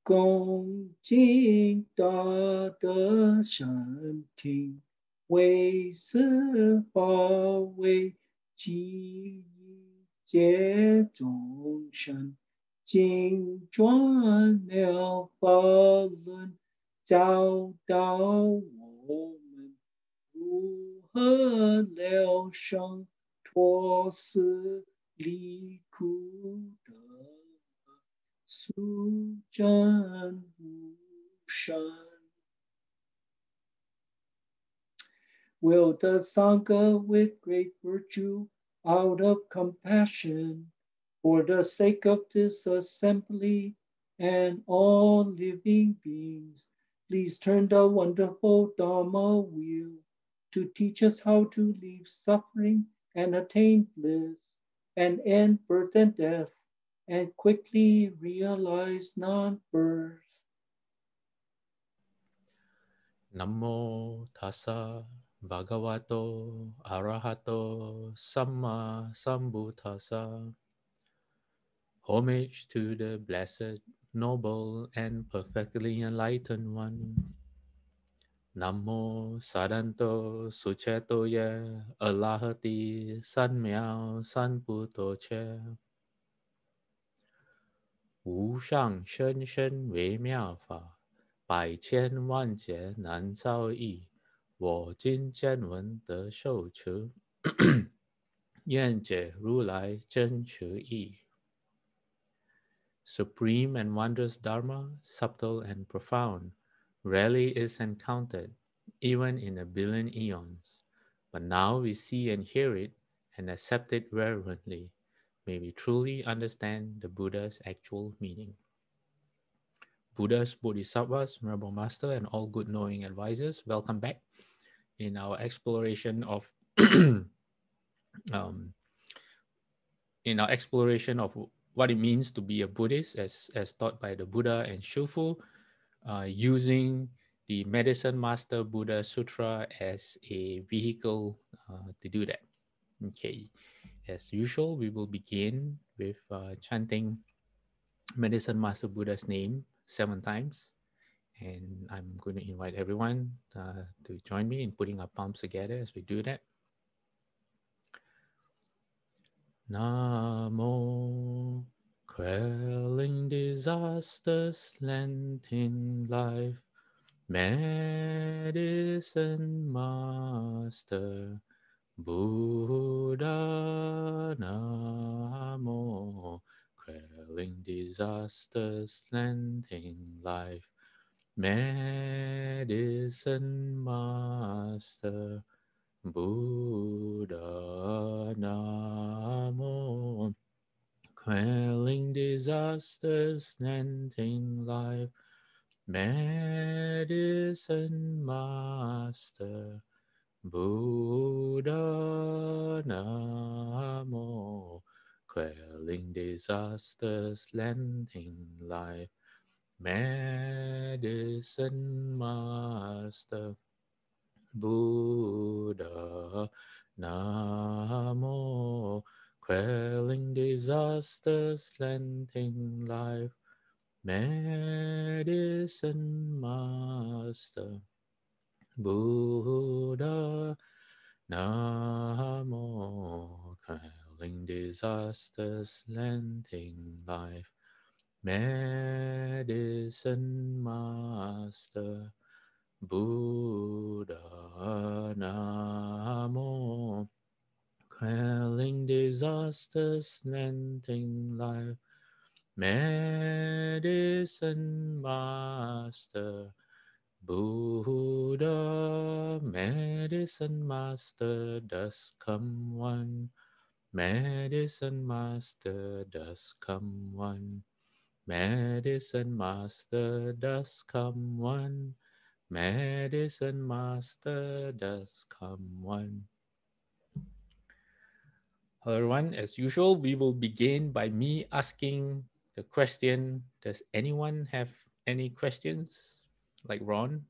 恭敬大德善听，为此法为济一切众生，经转了法轮，教导我们如何了生脱死离苦得速真无生。Will the Sangha with great virtue, out of compassion, for the sake of this assembly and all living beings, please turn the wonderful Dharma wheel to teach us how to leave suffering and attain bliss, and end birth and death, and quickly realize non-birth. Namo tassa bhagavato arahato samma sambuddhassa. Homage to the blessed, noble, and perfectly enlightened one. Namo sadanto sucheto ye alahati san miao san puto che. Wu shang shen shen wei miao fa. 百千万劫难遭遇，我今见闻得受持，愿解如来真实义。Supreme and wondrous Dharma, subtle and profound, rarely is encountered, even in a billion eons. But now we see and hear it and accept it reverently. May we truly understand the Buddha's actual meaning. Buddhas, Bodhisattvas, Venerable Master, and all good knowing advisors, welcome back in our exploration of um, what it means to be a Buddhist as taught by the Buddha and Shufu, using the Medicine Master Buddha Sutra as a vehicle to do that. Okay, as usual, we will begin with chanting Medicine Master Buddha's name 7 times. And I'm going to invite everyone to join me in putting our palms together as we do that. Namo, quelling disasters, lengthening life, medicine master, Buddha. Namo, quelling disasters, lengthening life, medicine master, Buddha. Namo, quelling disasters, ending life, medicine master, Buddha. Namo, quelling disasters, ending life, medicine master, Buddha. Namo, quelling disasters, lengthening life, medicine master, Buddha. Namo, quelling disasters, lengthening life, medicine master, Buddha. Namo, quelling disasters, lengthening life, medicine master, Buddha. Medicine master does come one, medicine master does come one, medicine master does come one, medicine master does come one. Hello everyone, as usual, we will begin by me asking the question, does anyone have any questions? Like Ron?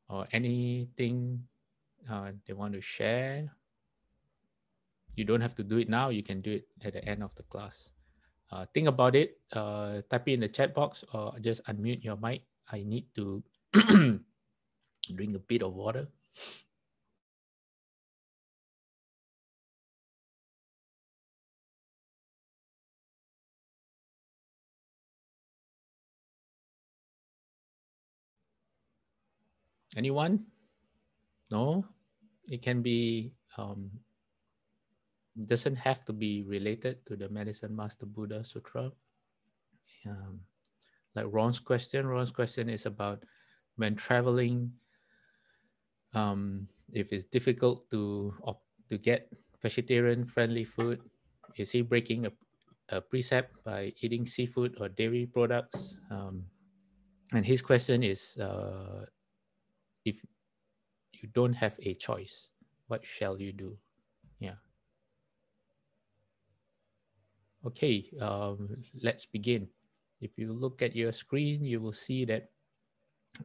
Or anything they want to share? You don't have to do it now, you can do it at the end of the class. Think about it. Type it in the chat box or just unmute your mic. I need to drink a bit of water. Anyone? No? It can be, doesn't have to be related to the Medicine Master Buddha Sutra. Um, like Ron's question is about when traveling, if it's difficult to get vegetarian friendly food, is he breaking a precept by eating seafood or dairy products? And his question is, if you don't have a choice, what shall you do? Yeah. Okay, let's begin. If you look at your screen, you will see that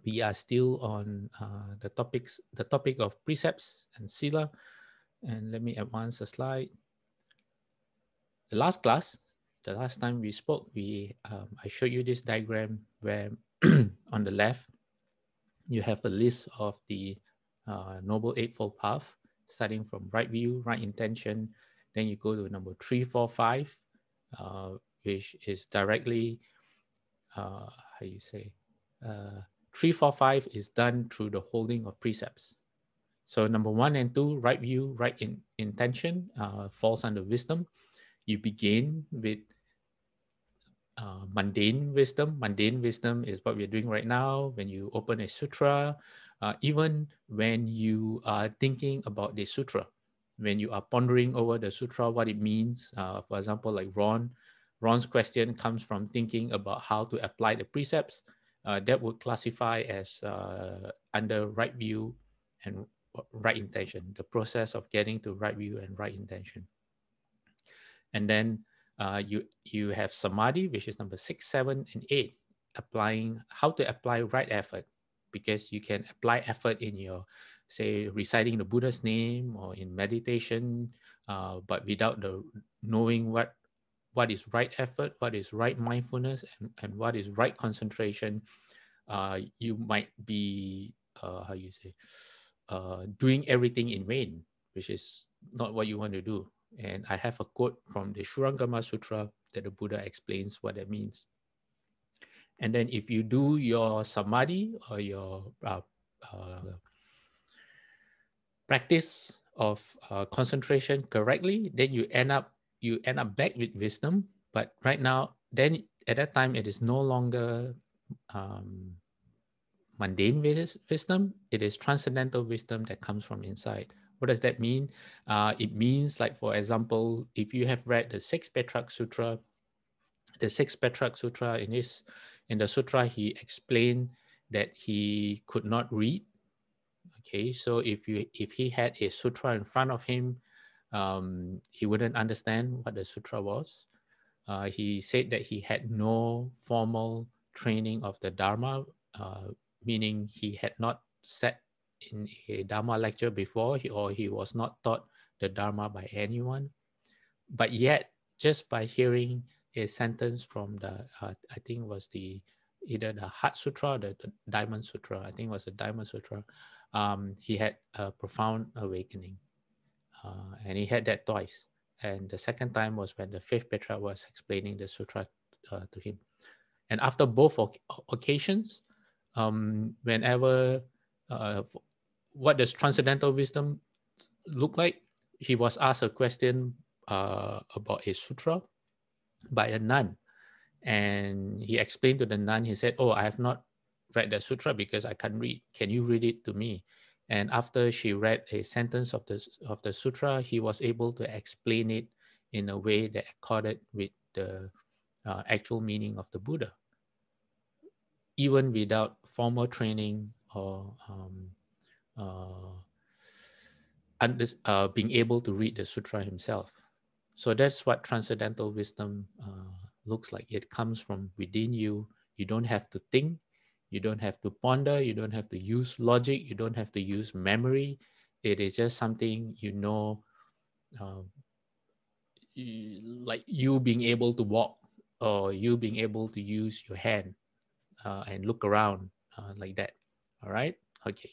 we are still on the topic of precepts and sila. And let me advance a slide. The last class, the last time we spoke, I showed you this diagram where on the left you have a list of the Noble Eightfold Path, starting from right view, right intention. Then you go to number 3, 4, 5, which is directly, how you say, 3, 4, 5 is done through the holding of precepts. So number 1 and 2, right view, right intention, falls under wisdom. You begin with mundane wisdom. Mundane wisdom is what we're doing right now. When you open a sutra, even when you are thinking about the sutra, when you are pondering over the sutra, what it means, for example, like Ron's question comes from thinking about how to apply the precepts. That would classify as under right view and right intention, the process of getting to right view and right intention. And then you have samadhi, which is number 6, 7, and 8, applying how to apply right effort, because you can apply effort in your, say, reciting the Buddha's name or in meditation, but without the knowing what is right effort, what is right mindfulness, and what is right concentration, you might be how you say doing everything in vain, which is not what you want to do. And I have a quote from the Shurangama Sutra that the Buddha explains what that means. And then if you do your samadhi or your practice of concentration correctly, then you end up back with wisdom. But right now, then at that time, it is no longer mundane wisdom. It is transcendental wisdom that comes from inside. What does that mean? It means, like, for example, if you have read the Sixth Petrak Sutra, in the sutra, he explained that he could not read. Okay, so if he had a sutra in front of him, he wouldn't understand what the sutra was. He said that he had no formal training of the Dharma, meaning he had not sat in a Dharma lecture before, or he was not taught the Dharma by anyone. But yet, just by hearing a sentence from the, I think was either the Heart Sutra or the Diamond Sutra, I think it was the Diamond Sutra, he had a profound awakening. And he had that twice. And the second time was when the fifth Petra was explaining the sutra to him. And after both occasions, whenever what does transcendental wisdom look like, he was asked a question about a sutra by a nun. And he explained to the nun, he said, "Oh, I have not read the sutra because I can't read. Can you read it to me?" And after she read a sentence of the sutra, he was able to explain it in a way that accorded with the actual meaning of the Buddha, even without formal training or being able to read the sutra himself. So that's what transcendental wisdom looks like. It comes from within you. You don't have to think. You don't have to ponder. You don't have to use logic. You don't have to use memory. It is just something you know, like you being able to walk or you being able to use your hand and look around like that. All right. Okay.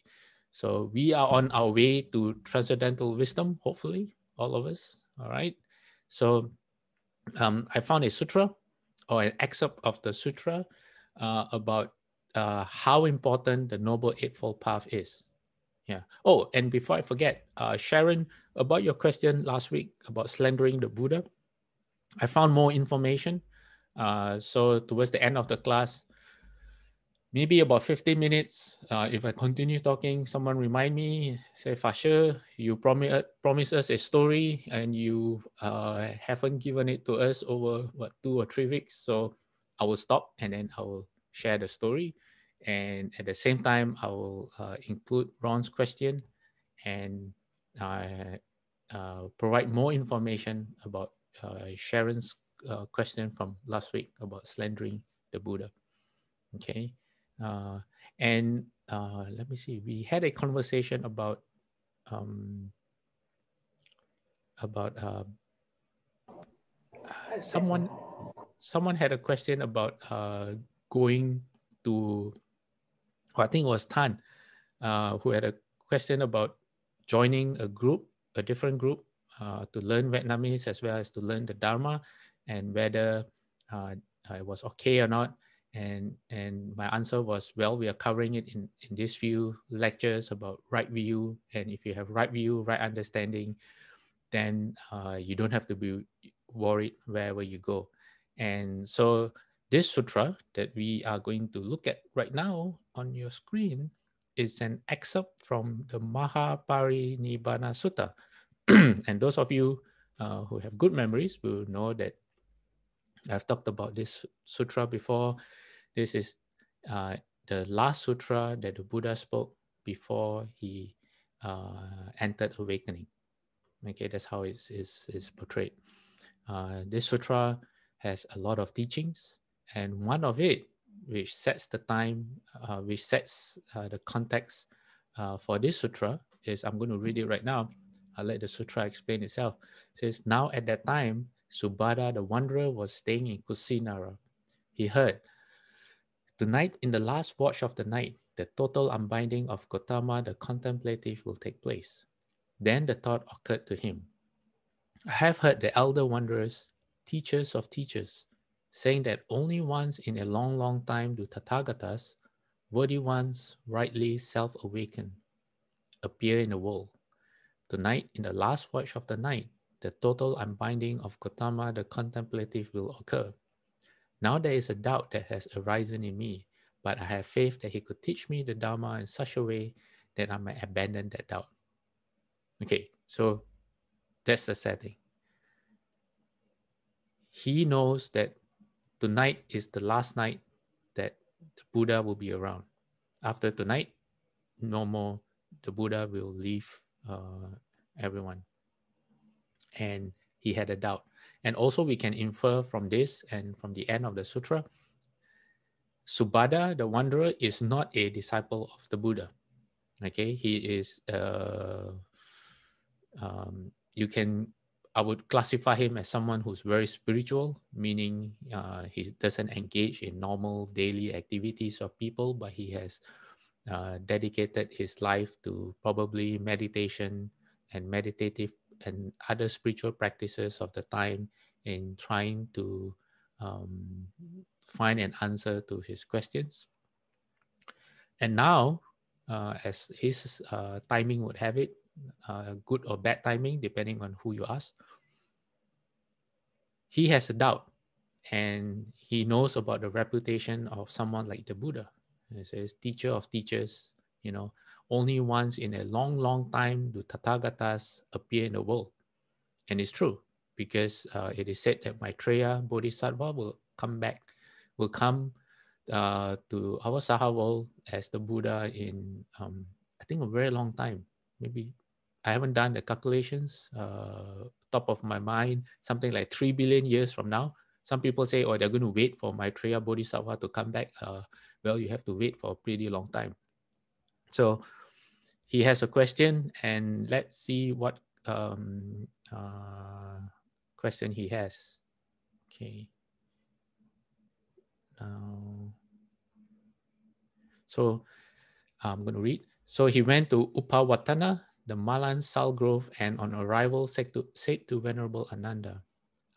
So we are on our way to transcendental wisdom, hopefully, all of us. All right. So I found a sutra or an excerpt of the sutra about how important the Noble Eightfold Path is. Yeah. Oh, and before I forget, Sharon, about your question last week about slandering the Buddha, I found more information. So towards the end of the class, maybe about 15 minutes. If I continue talking, someone remind me, say, Fasher, you promise us a story and you haven't given it to us over, 2 or 3 weeks. So I will stop and then I will share the story. And at the same time, I will include Ron's question and provide more information about Sharon's question from last week about slandering the Buddha. Okay. Uh, and let me see. We had a conversation um, about someone. Someone had a question about going to. I think it was Tan, who had a question about joining a group, a different group, to learn Vietnamese as well as to learn the Dharma, and whether it was okay or not. And my answer was, well, we are covering it in these few lectures about right view, and if you have right view, right understanding, then you don't have to be worried wherever you go. And so this sutra that we are going to look at right now on your screen is an excerpt from the Mahaparinibana Sutta. And those of you who have good memories will know that I've talked about this sutra before. This is uh, the last sutra that the Buddha spoke before he entered awakening. Okay, that's how it's portrayed. This sutra has a lot of teachings, and one of it, which sets the time, which sets the context for this sutra, is I'm going to read it right now. I'll let the sutra explain itself. It says, now at that time, Subhadra the wanderer was staying in Kusinara. He heard, tonight in the last watch of the night, the total unbinding of Gautama the contemplative will take place. Then the thought occurred to him, I have heard the elder wanderers, teachers of teachers, saying that only once in a long, long time do Tathagatas, worthy ones, rightly self-awakened, appear in the world. Tonight, in the last watch of the night, the total unbinding of Gautama the contemplative will occur. Now there is a doubt that has arisen in me, but I have faith that he could teach me the Dharma in such a way that I might abandon that doubt. Okay, so that's the setting. He knows that tonight is the last night that the Buddha will be around. After tonight, no more, the Buddha will leave everyone. And he had a doubt. And also we can infer from this and from the end of the sutra, Subhadra, the wanderer, is not a disciple of the Buddha. Okay, he is, I would classify him as someone who's very spiritual, meaning he doesn't engage in normal daily activities of people, but he has dedicated his life to probably meditation and meditative and other spiritual practices of the time in trying to find an answer to his questions. And now, as his timing would have it, good or bad timing, depending on who you ask, he has a doubt, and he knows about the reputation of someone like the Buddha. He says, teacher of teachers, only once in a long, long time do Tathagatas appear in the world. And it's true, because it is said that Maitreya Bodhisattva will come to our Saha world as the Buddha in, I think, a very long time. Maybe I haven't done the calculations, top of my mind, something like 3 billion years from now. Some people say, oh, they're going to wait for Maitreya Bodhisattva to come back. Well, you have to wait for a pretty long time. So he has a question, and let's see what question he has. Okay. now. So I'm going to read. So he went to Upawatana, the Malan Sal Grove, and on arrival said to Venerable Ananda,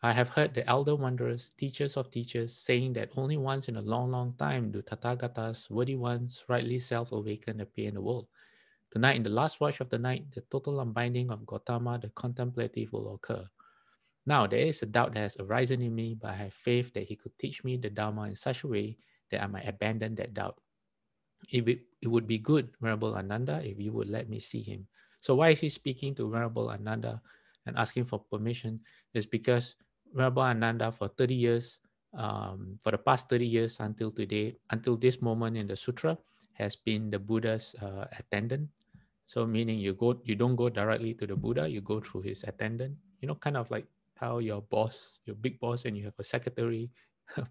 I have heard the elder wanderers, teachers of teachers, saying that only once in a long, long time do Tathagatas, worthy ones, rightly self-awakened appear in the world. Tonight, in the last watch of the night, the total unbinding of Gautama, the contemplative, will occur. Now, there is a doubt that has arisen in me, but I have faith that he could teach me the Dharma in such a way that I might abandon that doubt. It would be good, Venerable Ananda, if you would let me see him. So why is he speaking to Venerable Ananda and asking for permission? Is because Venerable Ananda for 30 years, for the past 30 years until today, until this moment in the sutra, has been the Buddha's attendant. So meaning you don't go directly to the Buddha, you go through his attendant. You know, kind of like how your boss, your big boss, and you have a secretary.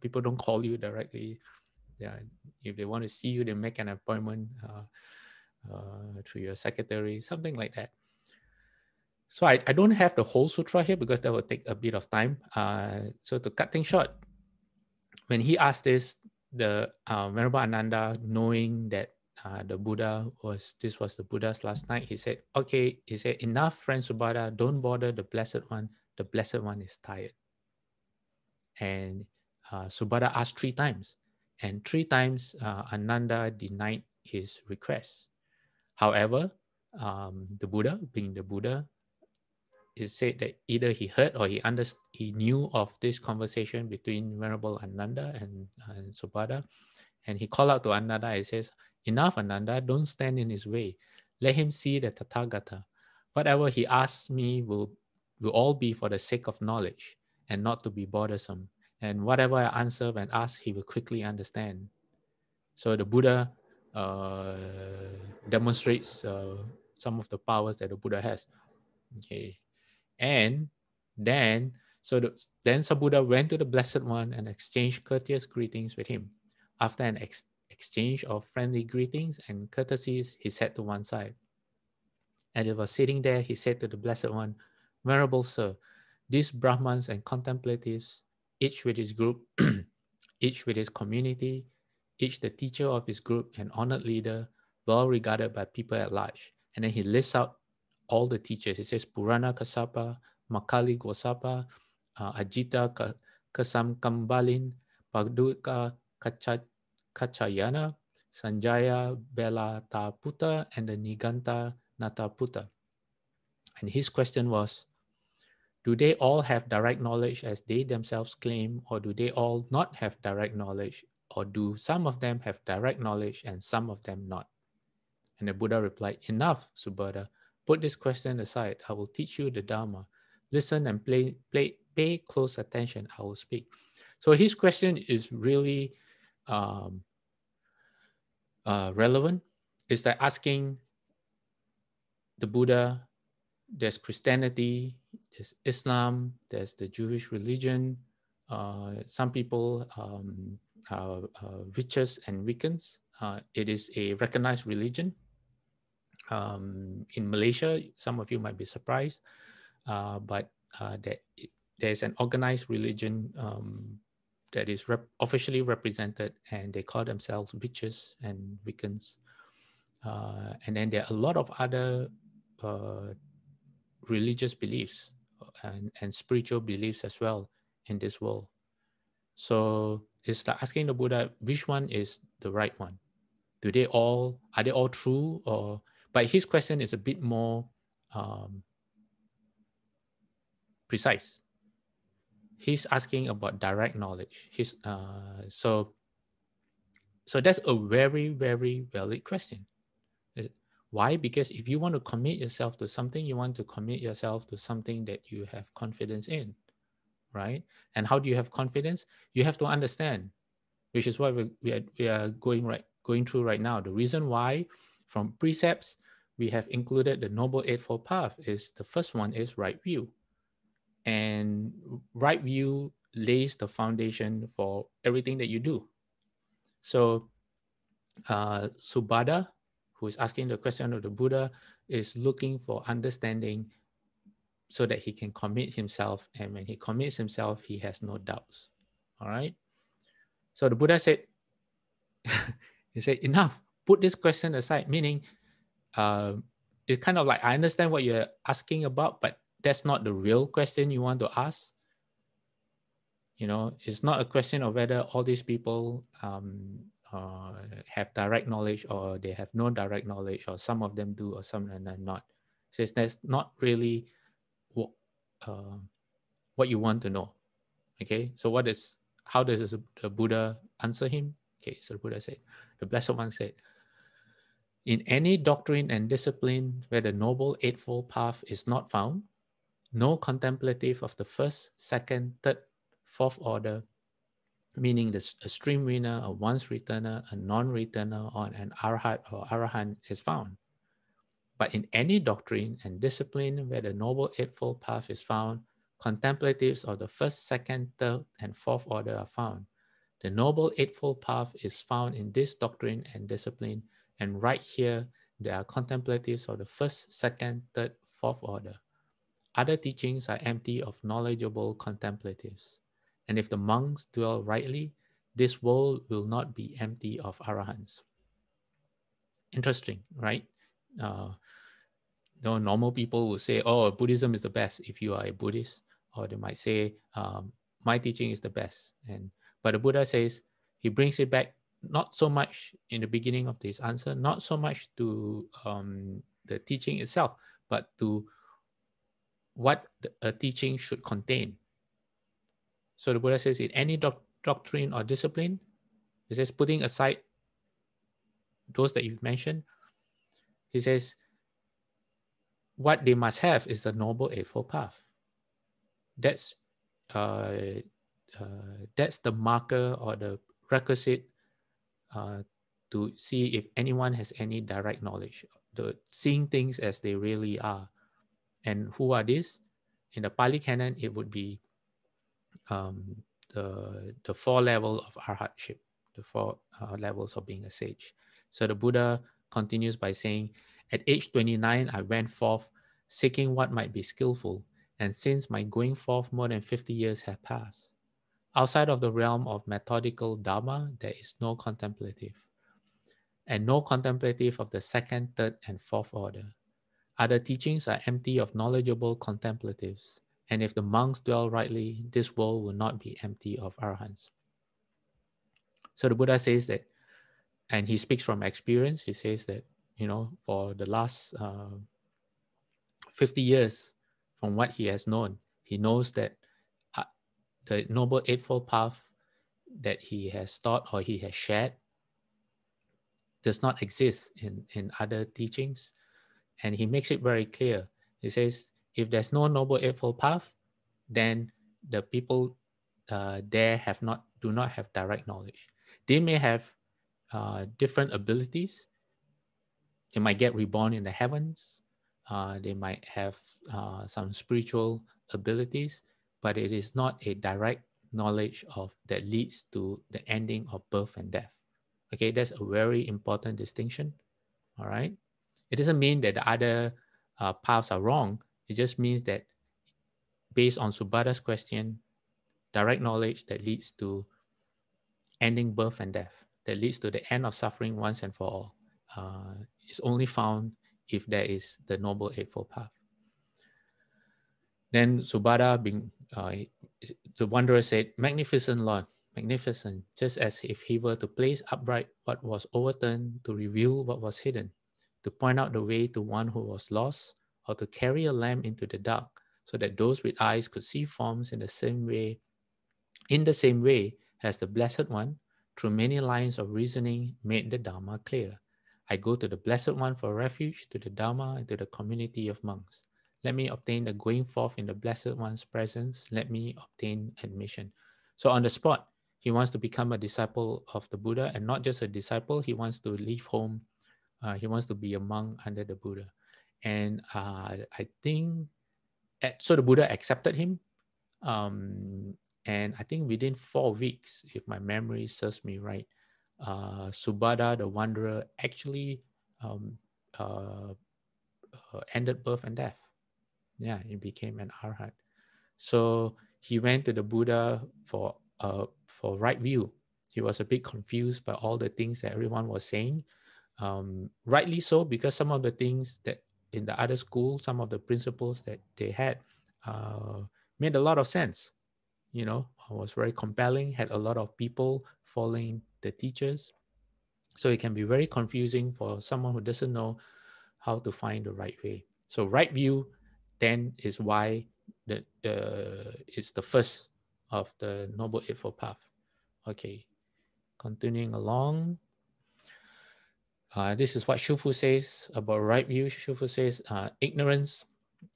People don't call you directly. Yeah, if they want to see you, they make an appointment through your secretary, something like that. So I don't have the whole sutra here because that will take a bit of time. So to cut things short, when he asked this, the Venerable Ananda, knowing that the Buddha this was the Buddha's last night, he said, okay, he said, enough, friend Subhadra, don't bother the Blessed One. The Blessed One is tired. And Subhadra asked 3 times. And 3 times Ananda denied his request. However, the Buddha, being the Buddha, it said that either he heard or he knew of this conversation between Venerable Ananda and Subhadra, and he called out to Ananda and says, enough, Ananda, don't stand in his way. Let him see the Tathagata. Whatever he asks me will all be for the sake of knowledge and not to be bothersome. And whatever I answer when asked, he will quickly understand. So the Buddha demonstrates some of the powers that the Buddha has. Okay, and then then Sabuddha went to the Blessed One and exchanged courteous greetings with him. After an exchange of friendly greetings and courtesies, he sat to one side. And he was sitting there, he said to the Blessed One, Venerable Sir, these Brahmans and contemplatives, each with his group, each with his community, each the teacher of his group and honored leader, well regarded by people at large. And then he lists out all the teachers. He says Purana Kasapa, Makali Gosapa, Ajita Kasamkambalin, Paduka Kachayana, Sanjaya Bela Taputa, and the Niganta Nataputa. And his question was, do they all have direct knowledge as they themselves claim, or do they all not have direct knowledge, or do some of them have direct knowledge and some of them not? And the Buddha replied, enough, Subhadra. Put this question aside. I will teach you the Dharma. Listen and pay close attention. I will speak. So his question is really relevant. It's like asking the Buddha, there's Christianity, there's Islam, there's the Jewish religion. Some people are witches and Wiccans. It is a recognized religion. In Malaysia, some of you might be surprised, but there's an organized religion that is officially represented, and they call themselves witches and Wiccans. And then there are a lot of other religious beliefs and spiritual beliefs as well in this world. So it's like asking the Buddha, which one is the right one? Are they all true? Or but his question is a bit more precise. He's asking about direct knowledge. So that's a very, very valid question. Why? Because if you want to commit yourself to something, you want to commit yourself to something that you have confidence in, right? And how do you have confidence? You have to understand, which is what we are going through right now. The reason why from precepts we have included the Noble Eightfold Path is the first one is right view. And right view lays the foundation for everything that you do. So Subhadra, who is asking the question of the Buddha, is looking for understanding so that he can commit himself. And when he commits himself, he has no doubts. All right. So the Buddha said, he said, enough, put this question aside, meaning it's kind of like, I understand what you're asking about, but that's not the real question you want to ask. You know, it's not a question of whether all these people have direct knowledge or they have no direct knowledge, or some of them do or some of them not. It says that's not really what, what you want to know. Okay, so how does the Buddha answer him? Okay, so the Buddha said, the Blessed One said, in any doctrine and discipline where the Noble Eightfold Path is not found, no contemplative of the first, second, third, fourth order, meaning a stream winner, a once returner, a non-returner, or an arhat or arahant is found. But in any doctrine and discipline where the Noble Eightfold Path is found, contemplatives of the first, second, third, and fourth order are found. The Noble Eightfold Path is found in this doctrine and discipline, and right here there are contemplatives of the first, second, third, fourth order. Other teachings are empty of knowledgeable contemplatives. And if the monks dwell rightly, this world will not be empty of arahants. Interesting, right? Normal people will say, oh, Buddhism is the best if you are a Buddhist, or they might say, my teaching is the best. But the Buddha says, he brings it back not so much in the beginning of this answer, not so much to the teaching itself, but to what a teaching should contain. So the Buddha says, in any doctrine or discipline, he says, putting aside those that you've mentioned, he says, what they must have is the Noble Eightfold Path. That's the marker or the requisite to see if anyone has any direct knowledge, the seeing things as they really are. And who are these? In the Pali Canon, it would be the four levels of arhatship, the four levels of being a sage. So the Buddha continues by saying, at age 29, I went forth seeking what might be skillful, and since my going forth more than 50 years have passed. Outside of the realm of methodical Dharma, there is no contemplative, and no contemplative of the second, third, and fourth order. Other teachings are empty of knowledgeable contemplatives, and if the monks dwell rightly, this world will not be empty of arahants. So the Buddha says that, and he speaks from experience, he says that, for the last 50 years, from what he has known, he knows that the Noble Eightfold Path that he has taught or he has shared does not exist in other teachings. And he makes it very clear. He says, if there's no Noble Eightfold Path, then the people there do not have direct knowledge. They may have different abilities. They might get reborn in the heavens. They might have some spiritual abilities, but it is not a direct knowledge that leads to the ending of birth and death. Okay, that's a very important distinction. All right. It doesn't mean that the other paths are wrong. It just means that based on Subhada's question, direct knowledge that leads to ending birth and death, that leads to the end of suffering once and for all, is only found if there is the Noble Eightfold Path. Then Subhada, the wanderer said, magnificent Lord, magnificent, just as if he were to place upright what was overturned, to reveal what was hidden, to point out the way to one who was lost, or to carry a lamp into the dark, so that those with eyes could see forms in the same way as the Blessed One, through many lines of reasoning, made the Dharma clear. I go to the Blessed One for refuge, to the Dharma, and to the community of monks. Let me obtain the going forth in the Blessed One's presence. Let me obtain admission. So on the spot, he wants to become a disciple of the Buddha, and not just a disciple, he wants to leave home. He wants to be a monk under the Buddha. And I think, so the Buddha accepted him. And I think within 4 weeks, if my memory serves me right, Subhada, the wanderer, actually ended birth and death. Yeah, he became an arhat. So he went to the Buddha for right view. He was a bit confused by all the things that everyone was saying. Rightly so, because some of the things that in the other school, some of the principles that they had made a lot of sense. Was very compelling, had a lot of people following the teachers. So it can be very confusing for someone who doesn't know how to find the right way. So right view then is why it's the first of the Noble Eightfold Path. Okay, continuing along. This is what Shufu says about right view. Shufu says, ignorance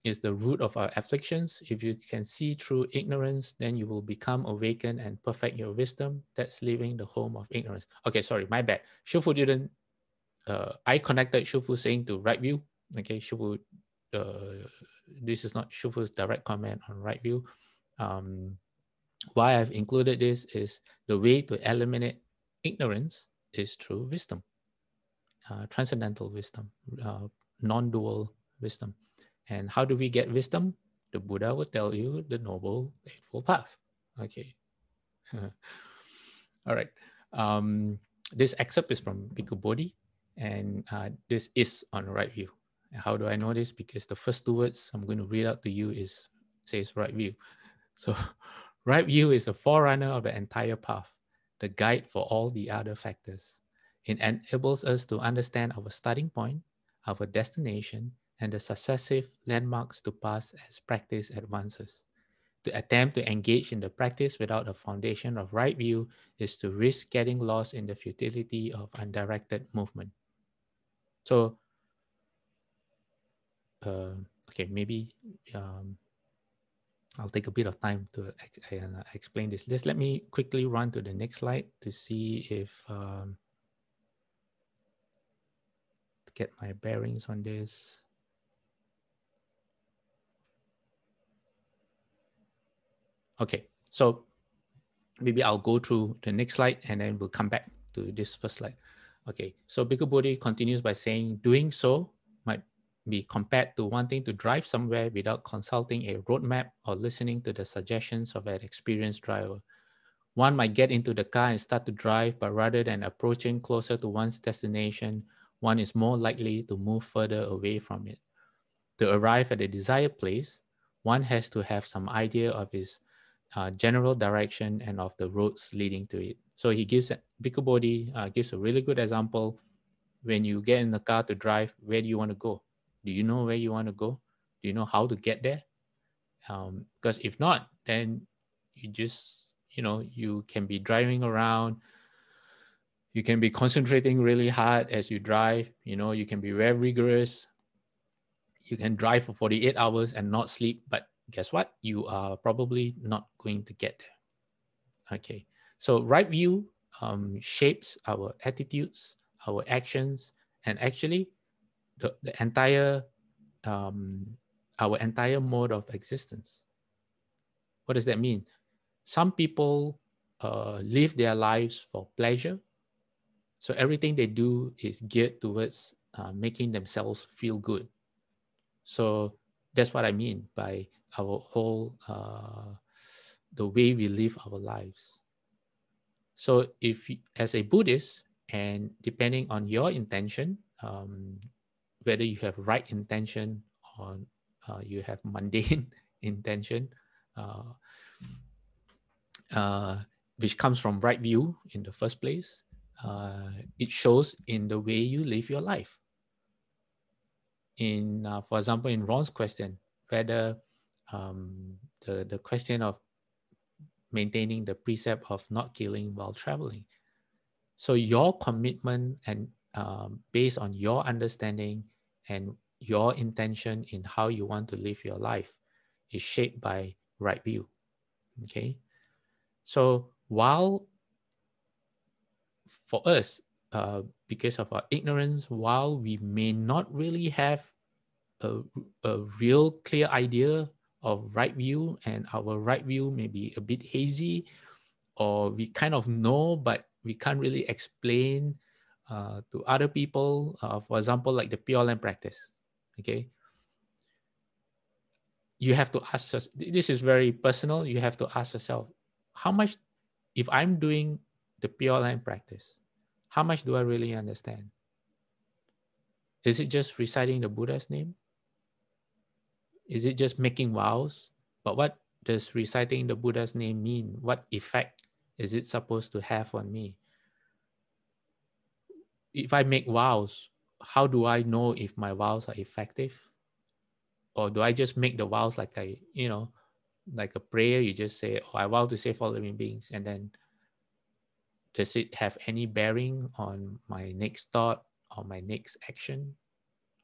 is the root of our afflictions. If you can see through ignorance, then you will become awakened and perfect your wisdom. That's leaving the home of ignorance. Okay, sorry, my bad. Shufu didn't, I connected Shufu saying to right view. Okay, Shufu, this is not Shufu's direct comment on right view. Why I've included this is the way to eliminate ignorance is through wisdom. Transcendental wisdom, non-dual wisdom. And how do we get wisdom? The Buddha will tell you the Noble Eightfold Path. Okay. All right. This excerpt is from Bhikkhu Bodhi, and this is on right view. And how do I know this? Because the first two words I'm going to read out to you says right view. So right view is the forerunner of the entire path, the guide for all the other factors. It enables us to understand our starting point, our destination, and the successive landmarks to pass as practice advances. To attempt to engage in the practice without a foundation of right view is to risk getting lost in the futility of undirected movement. So, okay, maybe I'll take a bit of time to explain this. Just let me quickly run to the next slide to see if to get my bearings on this. Okay, so maybe I'll go through the next slide and then we'll come back to this first slide. Okay, so Bhikkhu Bodhi continues by saying, doing so might be compared to wanting to drive somewhere without consulting a roadmap or listening to the suggestions of an experienced driver. One might get into the car and start to drive, but rather than approaching closer to one's destination, one is more likely to move further away from it. To arrive at the desired place, one has to have some idea of his general direction and of the roads leading to it. So he gives, Bhikkhu Bodhi gives a really good example. When you get in the car to drive, where do you want to go? Do you know where you want to go? Do you know how to get there? Because if not, then you just, you can be driving around. You can be concentrating really hard as you drive. You can be very rigorous. You can drive for 48 hours and not sleep, but guess what? You are probably not going to get there. Okay, so right view shapes our attitudes, our actions, and actually the entire our entire mode of existence. What does that mean? Some people live their lives for pleasure, so everything they do is geared towards making themselves feel good. So that's what I mean by our whole, the way we live our lives. So if as a Buddhist, and depending on your intention, whether you have right intention or you have mundane intention, which comes from right view in the first place, it shows in the way you live your life. In, for example, in Ron's question, whether the question of maintaining the precept of not killing while traveling. So your commitment and based on your understanding and your intention in how you want to live your life is shaped by right view. Okay. So while for us, because of our ignorance, while we may not really have a real clear idea of right view, and our right view may be a bit hazy, or we kind of know, but we can't really explain to other people, for example, like the Pure Land practice, okay? You have to ask us, this is very personal, you have to ask yourself, how much, if I'm doing the Pure Land practice, how much do I really understand? Is it just reciting the Buddha's name? Is it just making vows? But what does reciting the Buddha's name mean? What effect is it supposed to have on me? If I make vows, how do I know if my vows are effective? Or do I just make the vows like like a prayer? You just say, oh, I vow to save all living beings. And then does it have any bearing on my next thought or my next action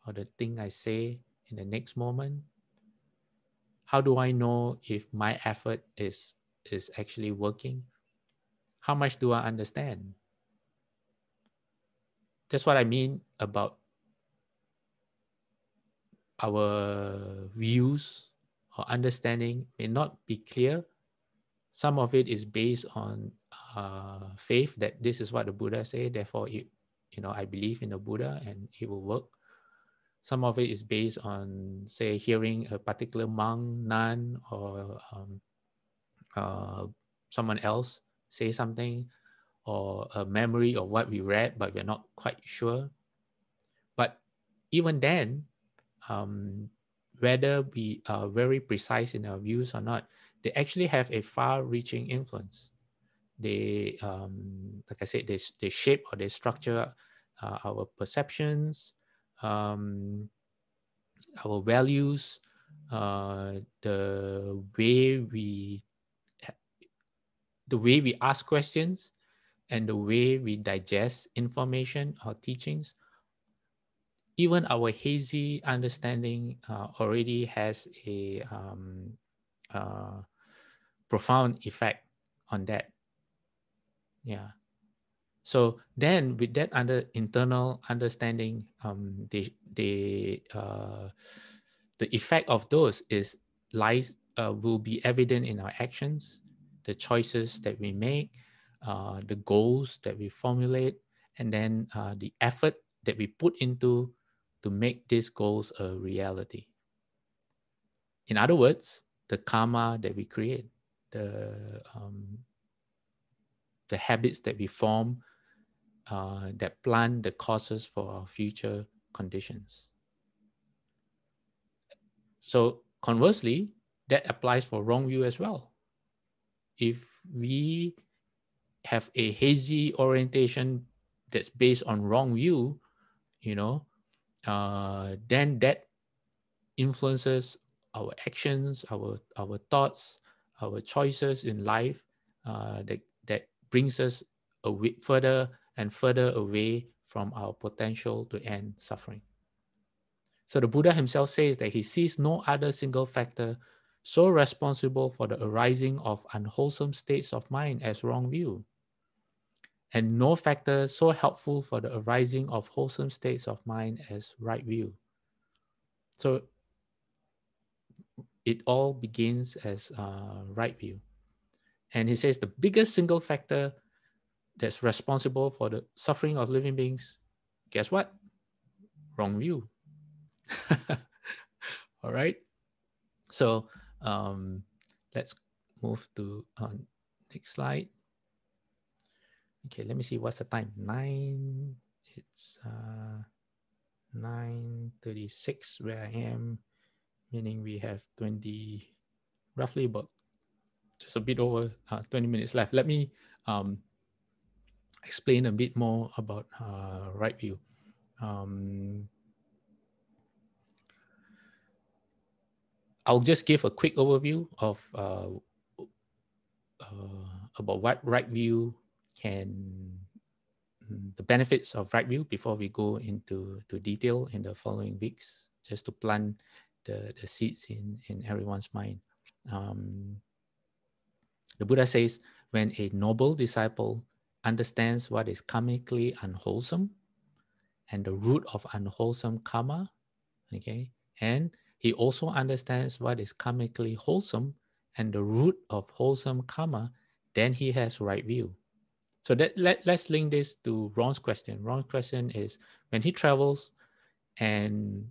or the thing I say in the next moment? How do I know if my effort is actually working? How much do I understand? That's what I mean about our views or understanding may not be clear. Some of it is based on faith that this is what the Buddha said, therefore I believe in the Buddha and it will work. Some of it is based on, say, hearing a particular monk, nun, or someone else say something, or a memory of what we read, but we're not quite sure. But even then, whether we are very precise in our views or not, they actually have a far-reaching influence. They, like I said, they shape or they structure our perceptions, our values, the way we ask questions, and the way we digest information or teachings. Even our hazy understanding already has a profound effect on that. Yeah. So then, with that internal understanding, the effect of those will be evident in our actions, the choices that we make, the goals that we formulate, and then the effort that we put into to make these goals a reality. In other words, the karma that we create, the habits that we form, that plant the causes for our future conditions. So conversely, that applies for wrong view as well. If we have a hazy orientation that's based on wrong view, then that influences our actions, our thoughts, our choices in life, that brings us further and further away from our potential to end suffering. So the Buddha himself says that he sees no other single factor so responsible for the arising of unwholesome states of mind as wrong view, and no factor so helpful for the arising of wholesome states of mind as right view. So it all begins as right view. And he says the biggest single factor that's responsible for the suffering of living beings, guess what? Wrong view. All right. So let's move to next slide. Okay, let me see what's the time. It's 9:36 where I am, meaning we have roughly about just a bit over 20 minutes left. Let me explain a bit more about right view. I'll just give a quick overview of about what right view the benefits of right view before we go into detail in the following weeks, just to plant the seeds in everyone's mind. The Buddha says, when a noble disciple understands what is karmically unwholesome and the root of unwholesome karma, okay, and he also understands what is karmically wholesome and the root of wholesome karma, then he has right view. So let's link this to Ron's question. Ron's question is, when he travels and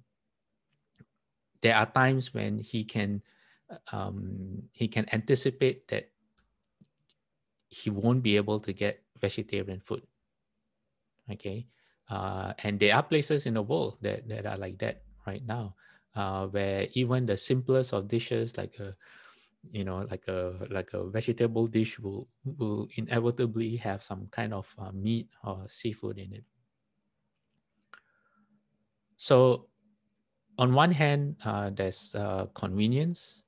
there are times when he can anticipate that he won't be able to get vegetarian food. Okay, and there are places in the world that are like that right now, where even the simplest of dishes, like a like a vegetable dish, will inevitably have some kind of meat or seafood in it. So on one hand, there's convenience,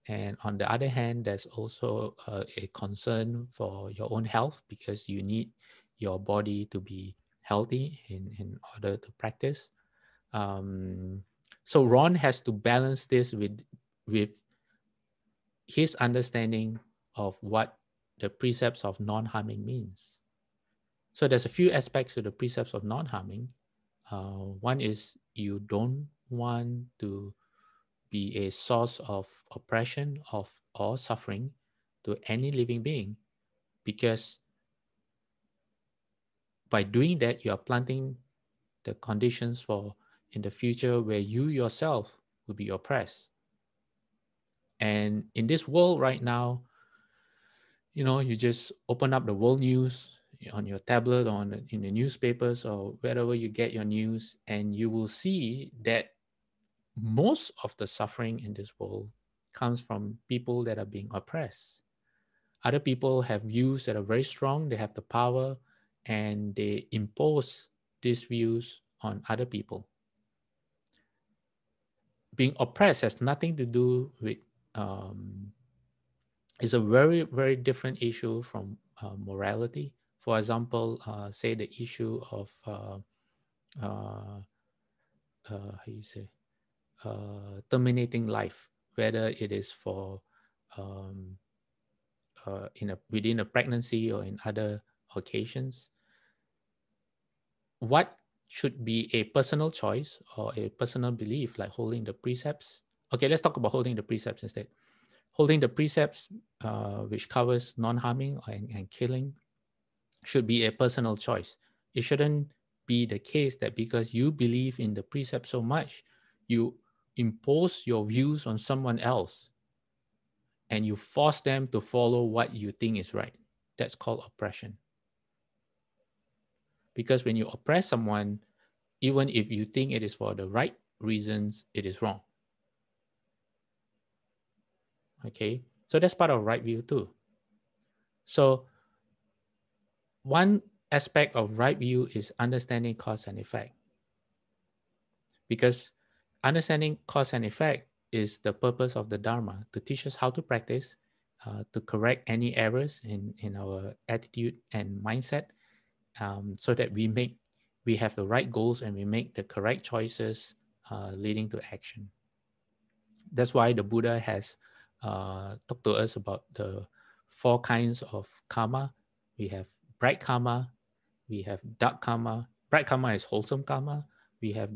and on the other hand, there's also a concern for your own health, because you need your body to be healthy in order to practice. So Ron has to balance this with his understanding of what the precepts of non-harming means. So there's a few aspects to the precepts of non-harming. One is you don't want to be a source of oppression or suffering to any living being, because by doing that, you are planting the conditions for in the future where you yourself will be oppressed. And in this world right now, you just open up the world news on your tablet or in the newspapers or wherever you get your news, and you will see that most of the suffering in this world comes from people that are being oppressed. Other people have views that are very strong, they have the power, and they impose these views on other people. Being oppressed has nothing to do with, it's a very, very different issue from morality. For example, say the issue of, how you say, terminating life, whether it is for um, within a pregnancy or in other occasions. What should be a personal choice or a personal belief, like holding the precepts? Okay, let's talk about holding the precepts instead. Holding the precepts, which covers non-harming and killing, should be a personal choice. It shouldn't be the case that because you believe in the precept so much, you impose your views on someone else and you force them to follow what you think is right. That's called oppression. Because when you oppress someone, even if you think it is for the right reasons, it is wrong. Okay, so that's part of right view too. So one aspect of right view is understanding cause and effect. Because understanding cause and effect is the purpose of the Dharma, to teach us how to practice, to correct any errors in our attitude and mindset, so that we have the right goals and we make the correct choices leading to action. That's why the Buddha has talked to us about the 4 kinds of karma. We have bright karma, we have dark karma. Bright karma is wholesome karma. We have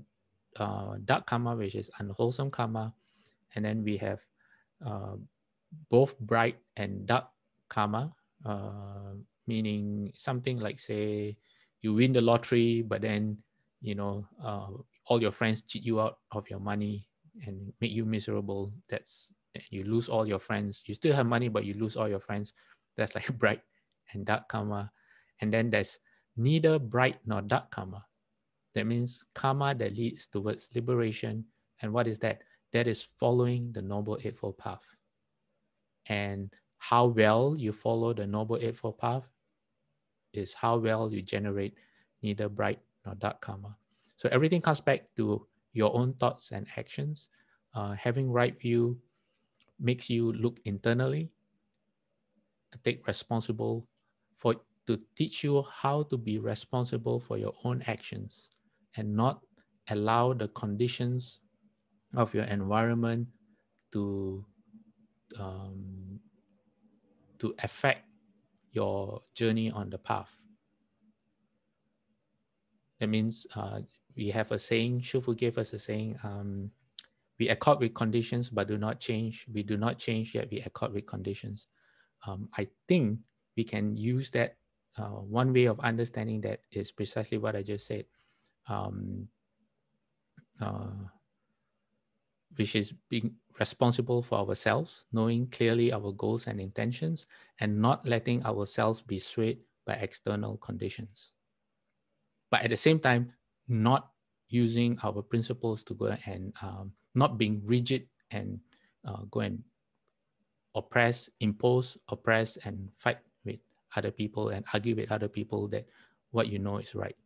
dark karma, which is unwholesome karma. And then we have both bright and dark karma, meaning something like, say, you win the lottery, but then, all your friends cheat you out of your money and make you miserable. You lose all your friends. You still have money, but you lose all your friends. That's like bright and dark karma. And then there's neither bright nor dark karma. That means karma that leads towards liberation. And what is that? That is following the Noble Eightfold Path. And how well you follow the Noble Eightfold Path is how well you generate neither bright nor dark karma. So everything comes back to your own thoughts and actions. Having right view makes you look internally, to take responsible to teach you how to be responsible for your own actions and not allow the conditions of your environment to affect your journey on the path. That means we have a saying, Shufu gave us a saying, we accord with conditions but do not change. We do not change yet we accord with conditions. I think we can use that. One way of understanding that is precisely what I just said, which is being responsible for ourselves, knowing clearly our goals and intentions, and not letting ourselves be swayed by external conditions. But at the same time, not using our principles to go and not being rigid and go and oppress, and fight with other people and argue with other people that what you know is right.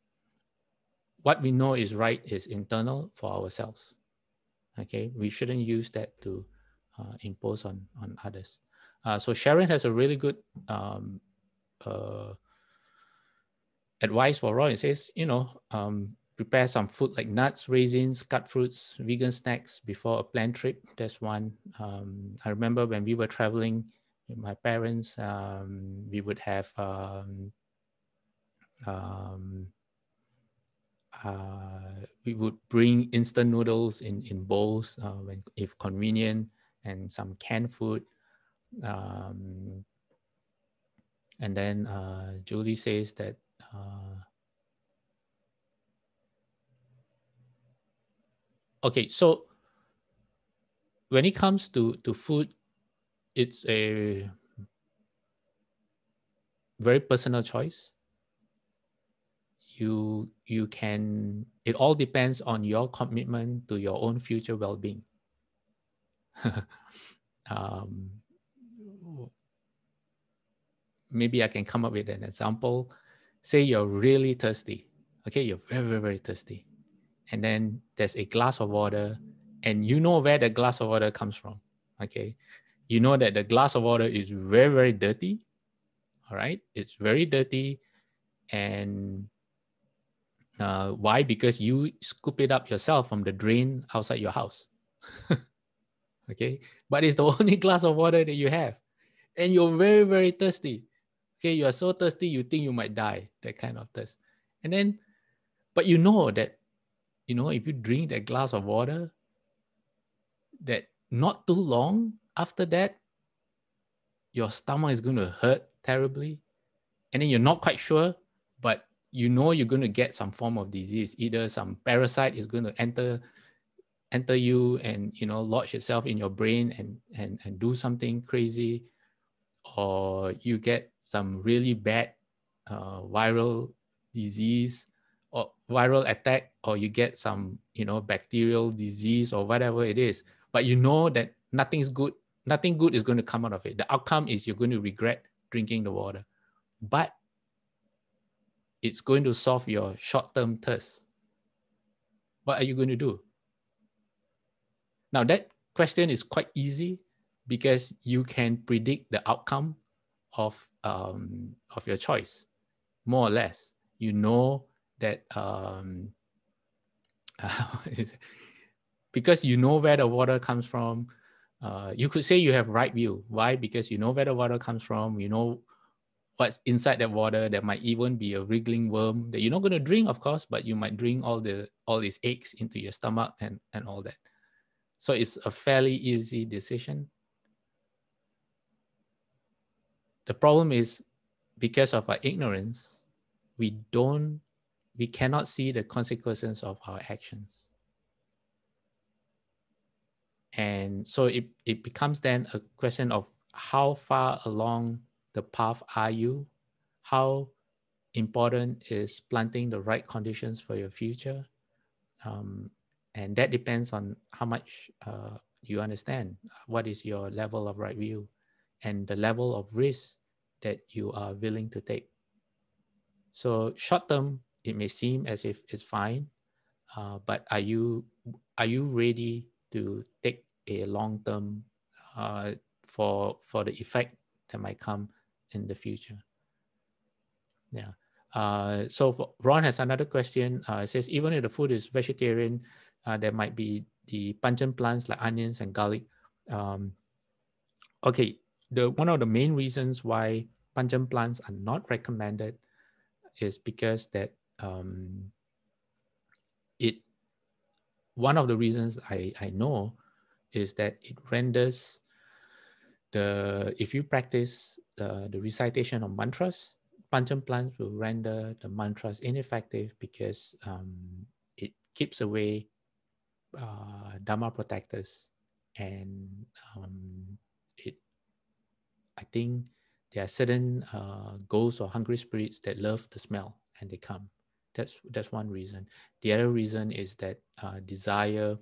What we know is right is internal for ourselves. Okay, we shouldn't use that to impose on others. So Sharon has a really good advice for Ron. It says, prepare some food like nuts, raisins, cut fruits, vegan snacks before a planned trip. That's one. I remember when we were traveling with my parents, we would have we would bring instant noodles in bowls if convenient, and some canned food. And then Julie says that okay, so when it comes to food, it's a very personal choice. You can, it all depends on your commitment to your own future well-being. Maybe I can come up with an example. Say you're really thirsty. Okay, you're very, very, very thirsty. And then there's a glass of water, and you know where the glass of water comes from. Okay, you know that the glass of water is very, very dirty. All right, it's very dirty. And why? Because you scoop it up yourself from the drain outside your house. Okay, but it's the only glass of water that you have, and you're very, very thirsty. Okay, you are so thirsty you think you might die, that kind of thirst. And then, but you know that, if you drink that glass of water, that not too long after that, your stomach is going to hurt terribly. And then you're not quite sure, but you know you're going to get some form of disease. Either some parasite is going to enter you and lodge itself in your brain and do something crazy, or you get some really bad viral disease or viral attack, or you get some bacterial disease or whatever it is. But you know that nothing good is going to come out of it. The outcome is you're going to regret drinking the water, but it's going to solve your short-term thirst. What are you going to do? Now, that question is quite easy because you can predict the outcome of your choice, more or less. You know that because you know where the water comes from. You could say you have right view. Why? Because you know where the water comes from. You know what's inside that water. There might even be a wriggling worm that you're not going to drink, of course, but you might drink all these eggs into your stomach and all that. So it's a fairly easy decision. The problem is, because of our ignorance, we cannot see the consequences of our actions. And so it becomes then a question of how far along the path are you? How important is planting the right conditions for your future? And that depends on how much you understand what is your level of right view and the level of risk that you are willing to take. So short term, it may seem as if it's fine, but are you ready to take a long term for the effect that might come in the future? Yeah. So Ron has another question. It says, even if the food is vegetarian, there might be the pungent plants like onions and garlic. Okay, one of the main reasons why pungent plants are not recommended is because that one of the reasons I know is that it renders if you practice the recitation of mantras, pungent plants will render the mantras ineffective because it keeps away Dharma protectors, and I think there are certain ghosts or hungry spirits that love the smell and they come. That's one reason. The other reason is that desire,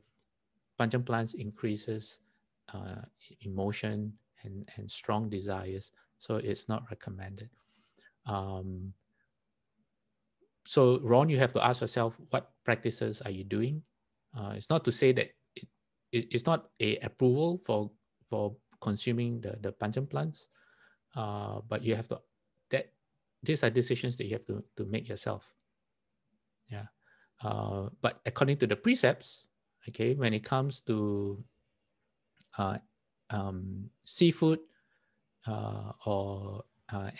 pancham plants increases emotion and strong desires, so it's not recommended. So Ron, you have to ask yourself, what practices are you doing? It's not to say that it's not a approval for consuming the pancham plants, but you have to, that these are decisions that you have to make yourself. Yeah. But according to the precepts, okay, when it comes to seafood or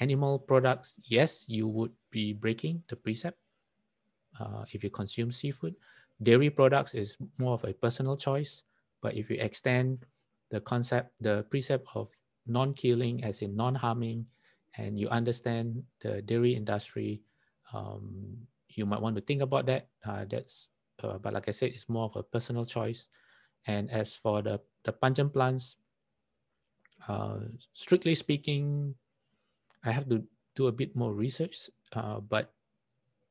animal products, yes, you would be breaking the precept if you consume seafood. Dairy products is more of a personal choice, but if you extend the concept, the precept of non-killing as in non-harming, and you understand the dairy industry, you might want to think about that. But like I said, it's more of a personal choice. And as for the pancham plants, strictly speaking, I have to do a bit more research, but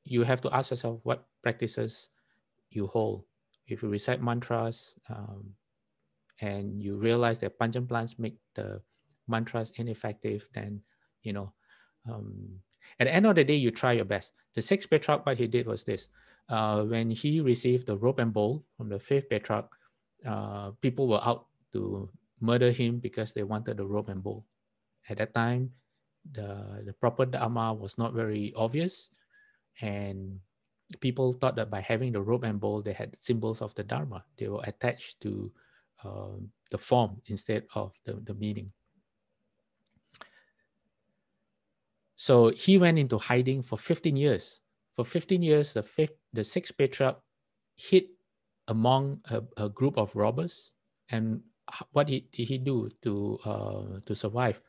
you have to ask yourself what practices you hold. If you recite mantras and you realize that pancham plants make the mantras ineffective, then, you know, at the end of the day, you try your best. The sixth patriarch, what he did was this. When he received the rope and bowl from the fifth patriarch, people were out to murder him because they wanted the rope and bowl. At that time, the proper dharma was not very obvious, and people thought that by having the rope and bowl, they had symbols of the dharma. They were attached to the form instead of the meaning. So he went into hiding for 15 years. For 15 years, the sixth patriarch hid among a group of robbers. And what did he do to survive?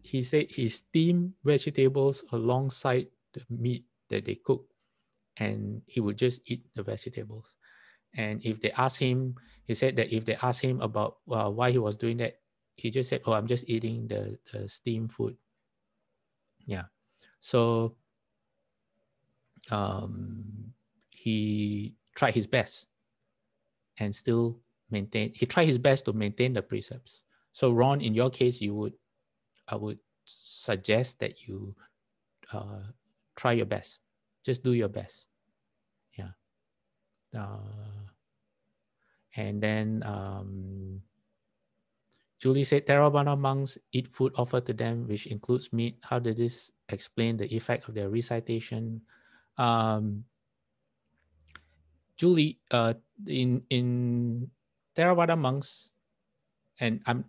He said he steamed vegetables alongside the meat that they cook, and he would just eat the vegetables. And if they ask him, he said that if they ask him about why he was doing that, he just said, "Oh, I'm just eating the steamed food." Yeah. So he tried his best and still maintain. He tried his best to maintain the precepts. So Ron, in your case, I would suggest that you try your best. Just do your best. Yeah. And then Julie said, Theravada monks eat food offered to them, which includes meat. How does this explain the effect of their recitation? Julie, in Theravada monks, and I'm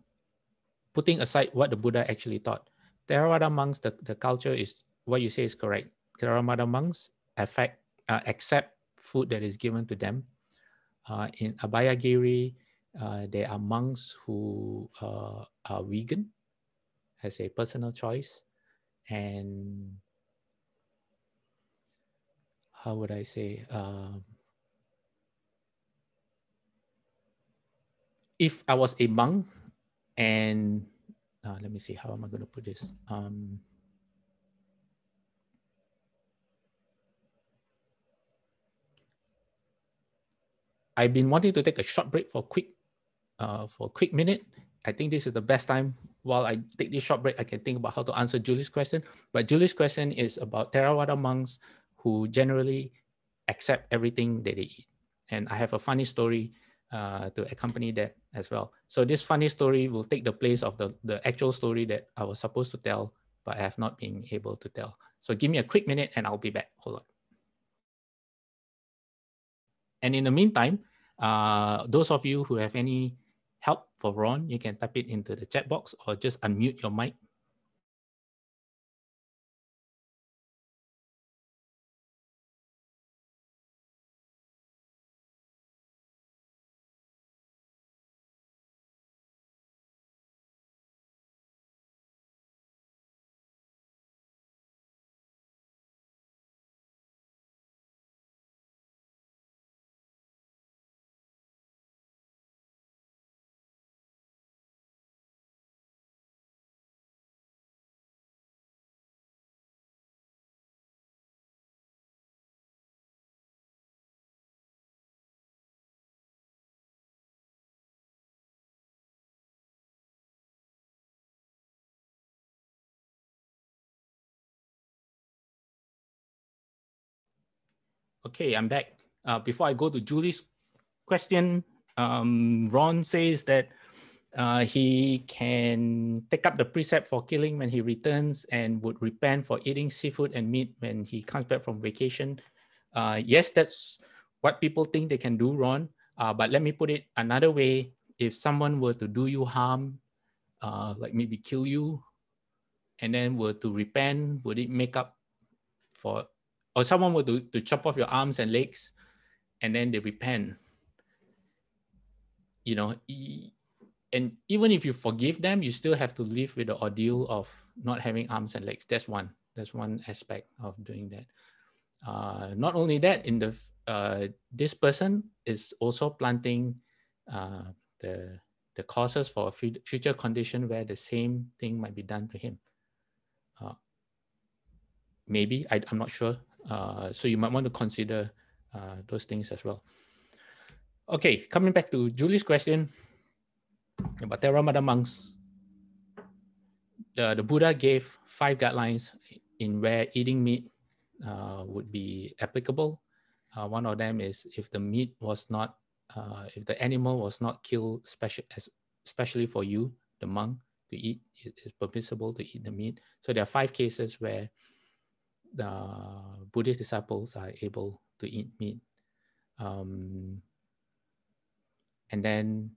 putting aside what the Buddha actually taught. Theravada monks, the culture is what you say is correct. Theravada monks accept food that is given to them. In Abhayagiri, there are monks who are vegan as a personal choice. And how would I say? If I was a monk and let me see, how am I going to put this? I've been wanting to take a short break for a quick minute. I think this is the best time. While I take this short break, I can think about how to answer Julie's question. But Julie's question is about Theravada monks who generally accept everything that they eat. And I have a funny story to accompany that as well. So this funny story will take the place of the actual story that I was supposed to tell, but I have not been able to tell. So give me a quick minute and I'll be back. Hold on. And in the meantime, those of you who have any help for Ron, you can type it into the chat box or just unmute your mic. Okay, I'm back. Before I go to Julie's question, Ron says that he can take up the precept for killing when he returns and would repent for eating seafood and meat when he comes back from vacation. Yes, that's what people think they can do, Ron. But let me put it another way. If someone were to do you harm, like maybe kill you, and then were to repent, would it make up for, or someone were to chop off your arms and legs and then they repent, you know, and even if you forgive them, you still have to live with the ordeal of not having arms and legs. That's one aspect of doing that. Not only that, in the this person is also planting the causes for a future condition where the same thing might be done to him. Maybe I'm not sure. So you might want to consider those things as well. Okay, coming back to Julie's question about Theravada monks. The Buddha gave 5 guidelines in where eating meat would be applicable. One of them is if the meat was not, if the animal was not killed especially for you, the monk, to eat, it is permissible to eat the meat. So there are 5 cases where the Buddhist disciples are able to eat meat. And then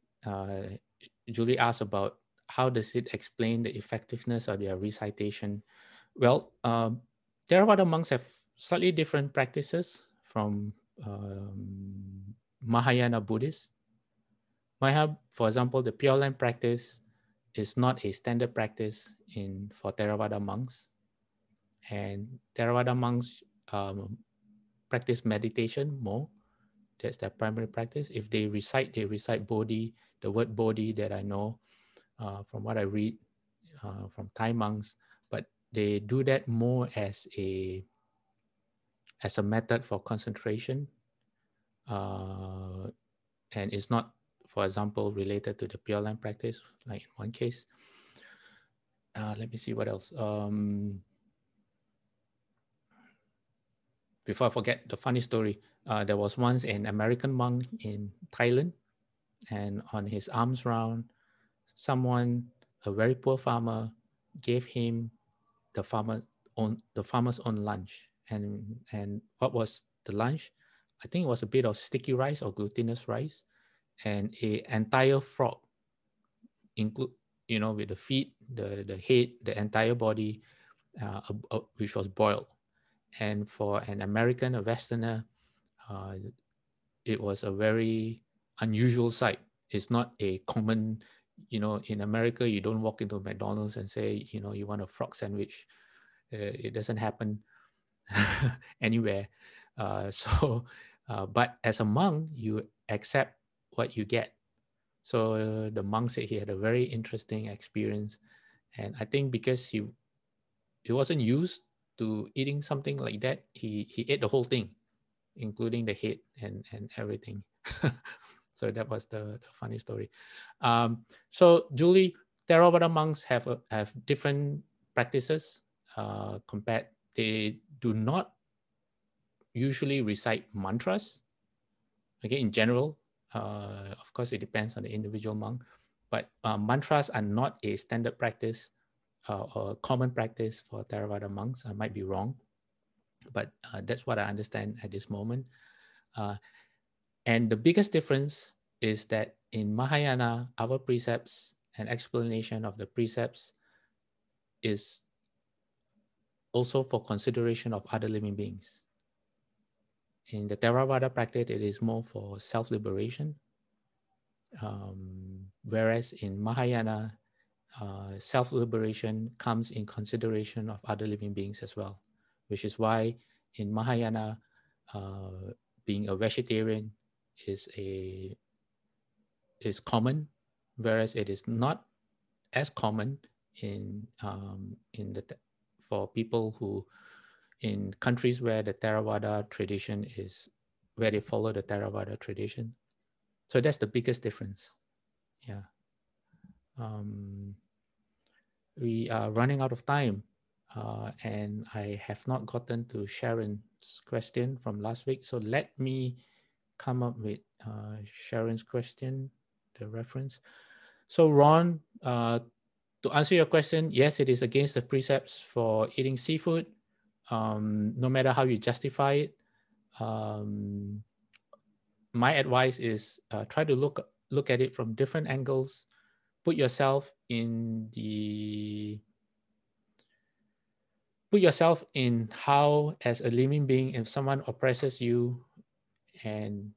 Julie asked about how does it explain the effectiveness of their recitation. Well, Theravada monks have slightly different practices from Mahayana Buddhists. For example, the Pure Land practice is not a standard practice for Theravada monks. And Theravada monks practice meditation more. That's their primary practice. If they recite Bodhi, the word Bodhi that I know from what I read from Thai monks, but they do that more as a method for concentration, and it's not, for example, related to the Pure Land practice, like in one case. Let me see what else. Before I forget, the funny story, there was once an American monk in Thailand, and on his alms round, someone, a very poor farmer, gave him the farmer's own lunch. And what was the lunch? I think it was a bit of sticky rice or glutinous rice, and an entire frog, include, with the feet, the head, the entire body, which was boiled. And for an American, a Westerner, it was a very unusual sight. It's not a common, in America, you don't walk into McDonald's and say, you want a frog sandwich. It doesn't happen anywhere. But as a monk, you accept what you get. So the monk said he had a very interesting experience. And I think because he wasn't used to eating something like that, he ate the whole thing, including the head and everything. So that was the funny story. So Julie, Theravada monks have different practices compared. They do not usually recite mantras. Okay, in general, of course, it depends on the individual monk, but mantras are not a standard practice or common practice for Theravada monks. I might be wrong, but that's what I understand at this moment. And the biggest difference is that in Mahayana, our precepts and explanation of the precepts is also for consideration of other living beings. In the Theravada practice, it is more for self-liberation. Whereas in Mahayana, self-liberation comes in consideration of other living beings as well, which is why in Mahayana, being a vegetarian is common, whereas it is not as common for people who, in countries where the Theravada tradition is, where they follow the Theravada tradition. So that's the biggest difference. Yeah. We are running out of time. and I have not gotten to Sharon's question from last week. So let me come up with Sharon's question, the reference. So Ron, to answer your question, yes, it is against the precepts for eating seafood, no matter how you justify it. My advice is try to look at it from different angles. Put yourself in how, as a living being, if someone oppresses you and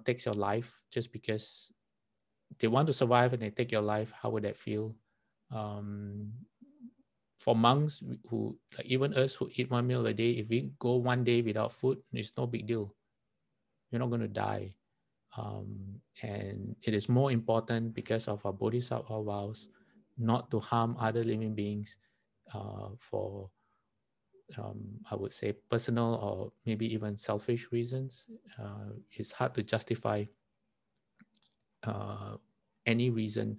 takes your life just because they want to survive and they take your life, how would that feel? For monks who, like even us who eat 1 meal a day, if we go 1 day without food, it's no big deal. You're not going to die. And it is more important, because of our bodhisattva vows, not to harm other living beings for I would say personal or maybe even selfish reasons. It's hard to justify any reason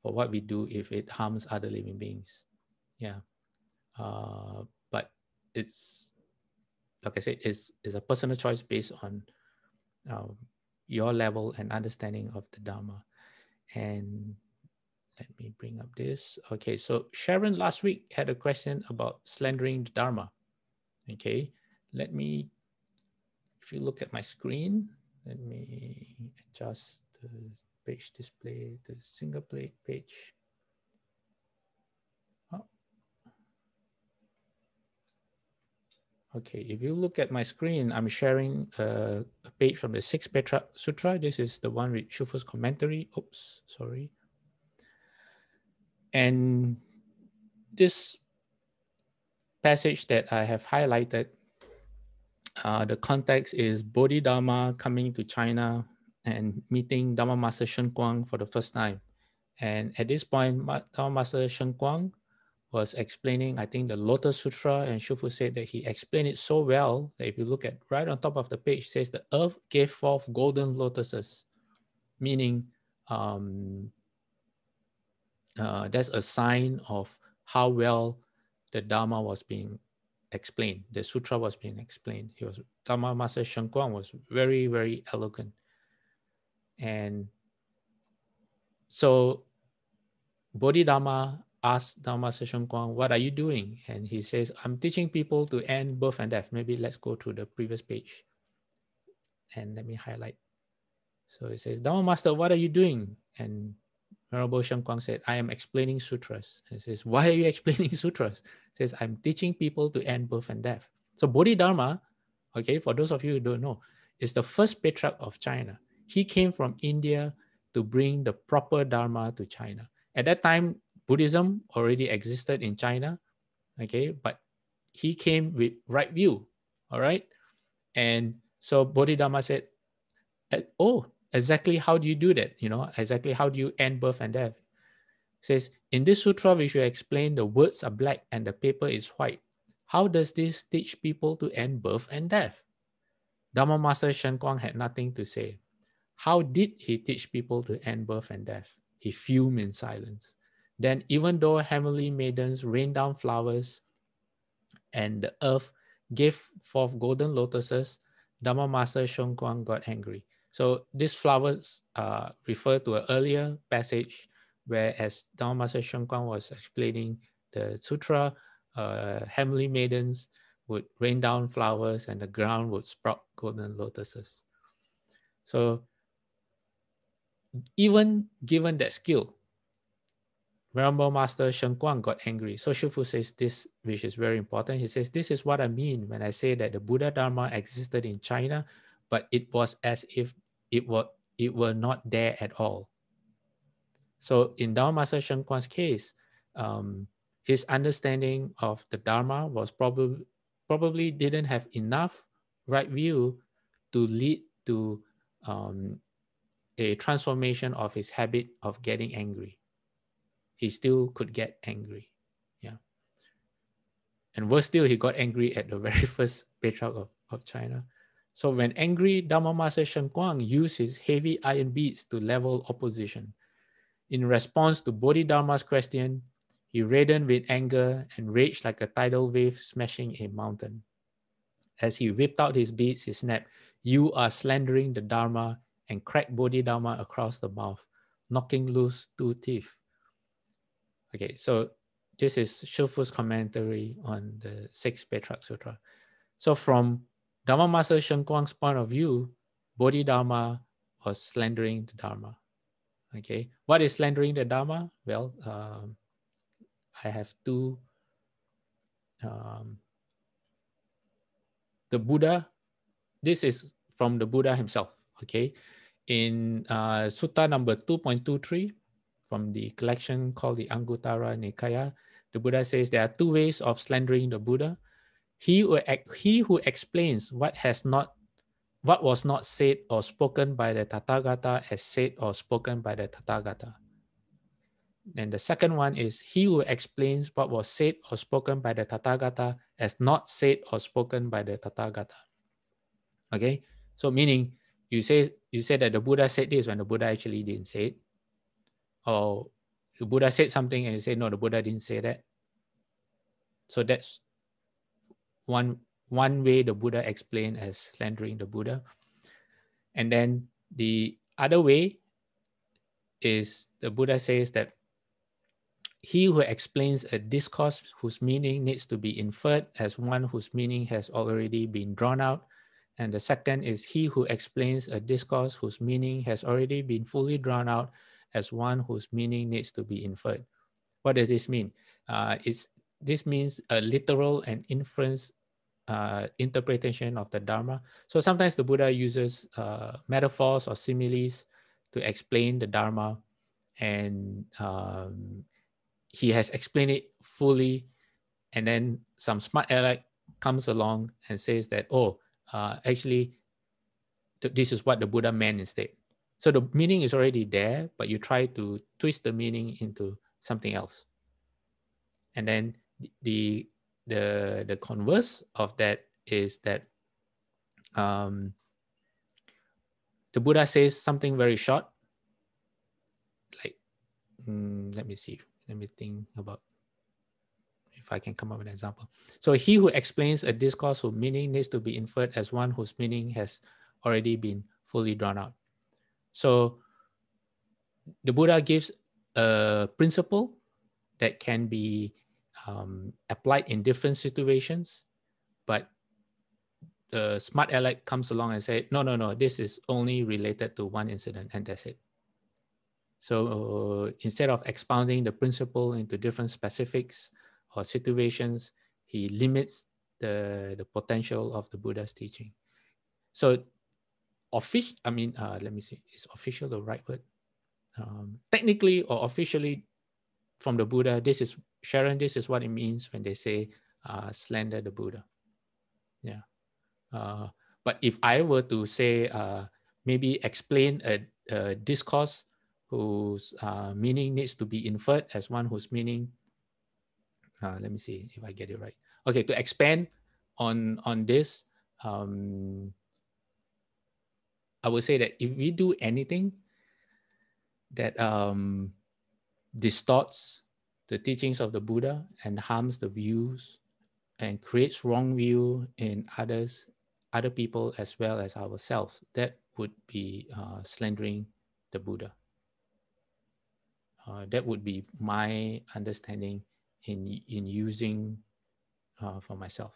for what we do if it harms other living beings. Yeah. But it's, like I said, it's a personal choice based on your level and understanding of the Dharma. And let me bring up this. Okay, so Sharon last week had a question about slandering the Dharma. Okay, let me, if you look at my screen, let me adjust the page display, the single plate page. Oh. Okay, if you look at my screen, I'm sharing a page from the Sixth Sutra. This is the one with Shufu's commentary. Oops, sorry. And this passage that I have highlighted, the context is Bodhidharma coming to China and meeting Dharma Master Shen Kuang for the first time. And at this point, Dharma Master Shen Kuang was explaining, I think, the Lotus Sutra, and Shufu said that he explained it so well that if you look at right on top of the page, it says the earth gave forth golden lotuses, meaning that's a sign of how well the Dharma was being explained. The sutra was being explained. Dharma Master Shen Kuang was very, very eloquent. And so Bodhidharma asked Dharma Master Shen Kuang, what are you doing? And he says, I'm teaching people to end birth and death. Maybe let's go to the previous page. And let me highlight. So it says, Dharma Master, what are you doing? And Venerable Shen Kuang said, I am explaining sutras. He says, why are you explaining sutras? He says, I'm teaching people to end birth and death. So Bodhidharma, okay, for those of you who don't know, is the first patriarch of China. He came from India to bring the proper Dharma to China. At that time, Buddhism already existed in China, okay, but he came with right view, all right? And so Bodhidharma said, oh, exactly how do you do that? Exactly how do you end birth and death? It says, in this sutra, we should explain the words are black and the paper is white. How does this teach people to end birth and death? Dharma Master Shen Kuang had nothing to say. How did he teach people to end birth and death? He fumed in silence. Then, even though heavenly maidens rained down flowers and the earth gave forth golden lotuses, Dharma Master Shen Kuang got angry. So these flowers refer to an earlier passage where, as Dharma Master Shen Kuang was explaining the sutra, heavenly maidens would rain down flowers and the ground would sprout golden lotuses. So even given that skill, Venerable Master Shen Kuang got angry. So Shufu says this, which is very important. He says, this is what I mean when I say that the Buddha Dharma existed in China, but it was as if it were not there at all. So in Dharma Master Shen Kuang's case, his understanding of the Dharma was probably didn't have enough right view to lead to a transformation of his habit of getting angry. He still could get angry. Yeah. And worse still, he got angry at the very first patriarch of China. So when angry, Dharma Master Shen Kuang used his heavy iron beads to level opposition. In response to Bodhidharma's question, He reddened with anger and raged like a tidal wave smashing a mountain. As he whipped out his beads, he snapped, "You are slandering the Dharma," and cracked Bodhidharma across the mouth, knocking loose 2 teeth. Okay, so this is Shofu's commentary on the 6th Petrarch Sutra. So from Dhamma Master Shen Kuang's point of view, Bodhidharma was slandering the Dharma. Okay, what is slandering the Dharma? Well, I have two. The Buddha, this is from the Buddha himself. Okay, in Sutta number 2.23 from the collection called the Anguttara Nikaya, the Buddha says there are 2 ways of slandering the Buddha. He who explains what was not said or spoken by the Tathagata as said or spoken by the Tathagata. And the second one is he who explains what was said or spoken by the Tathagata as not said or spoken by the Tathagata. Okay, so meaning you say that the Buddha said this when the Buddha actually didn't say it, or the Buddha said something and you say no, the Buddha didn't say that. So that's one way the Buddha explained as slandering the Buddha. And then the other way is the Buddha says that he who explains a discourse whose meaning needs to be inferred as one whose meaning has already been drawn out. And the second is he who explains a discourse whose meaning has already been fully drawn out as one whose meaning needs to be inferred. What does this mean? This means a literal and inference interpretation of the Dharma. So sometimes the Buddha uses metaphors or similes to explain the Dharma, and he has explained it fully, and then some smart aleck comes along and says that, actually, this is what the Buddha meant instead. So the meaning is already there, but you try to twist the meaning into something else. And then the converse of that is that the Buddha says something very short, like, let me think about if I can come up with an example. So he who explains a discourse whose meaning needs to be inferred as one whose meaning has already been fully drawn out. So the Buddha gives a principle that can be applied in different situations, but the smart aleck comes along and say, no, this is only related to one incident, and that's it. So instead of expounding the principle into different specifics or situations, he limits the potential of the Buddha's teaching. So let me see, is official the right word? Technically or officially from the Buddha, this is what it means when they say slander the Buddha. Yeah. But if I were to say, maybe explain a discourse whose meaning needs to be inferred as one whose meaning, let me see if I get it right. Okay, to expand on this, I would say that if we do anything that distorts the teachings of the Buddha and harms the views and creates wrong view in other people as well as ourselves, that would be slandering the Buddha. That would be my understanding in using for myself.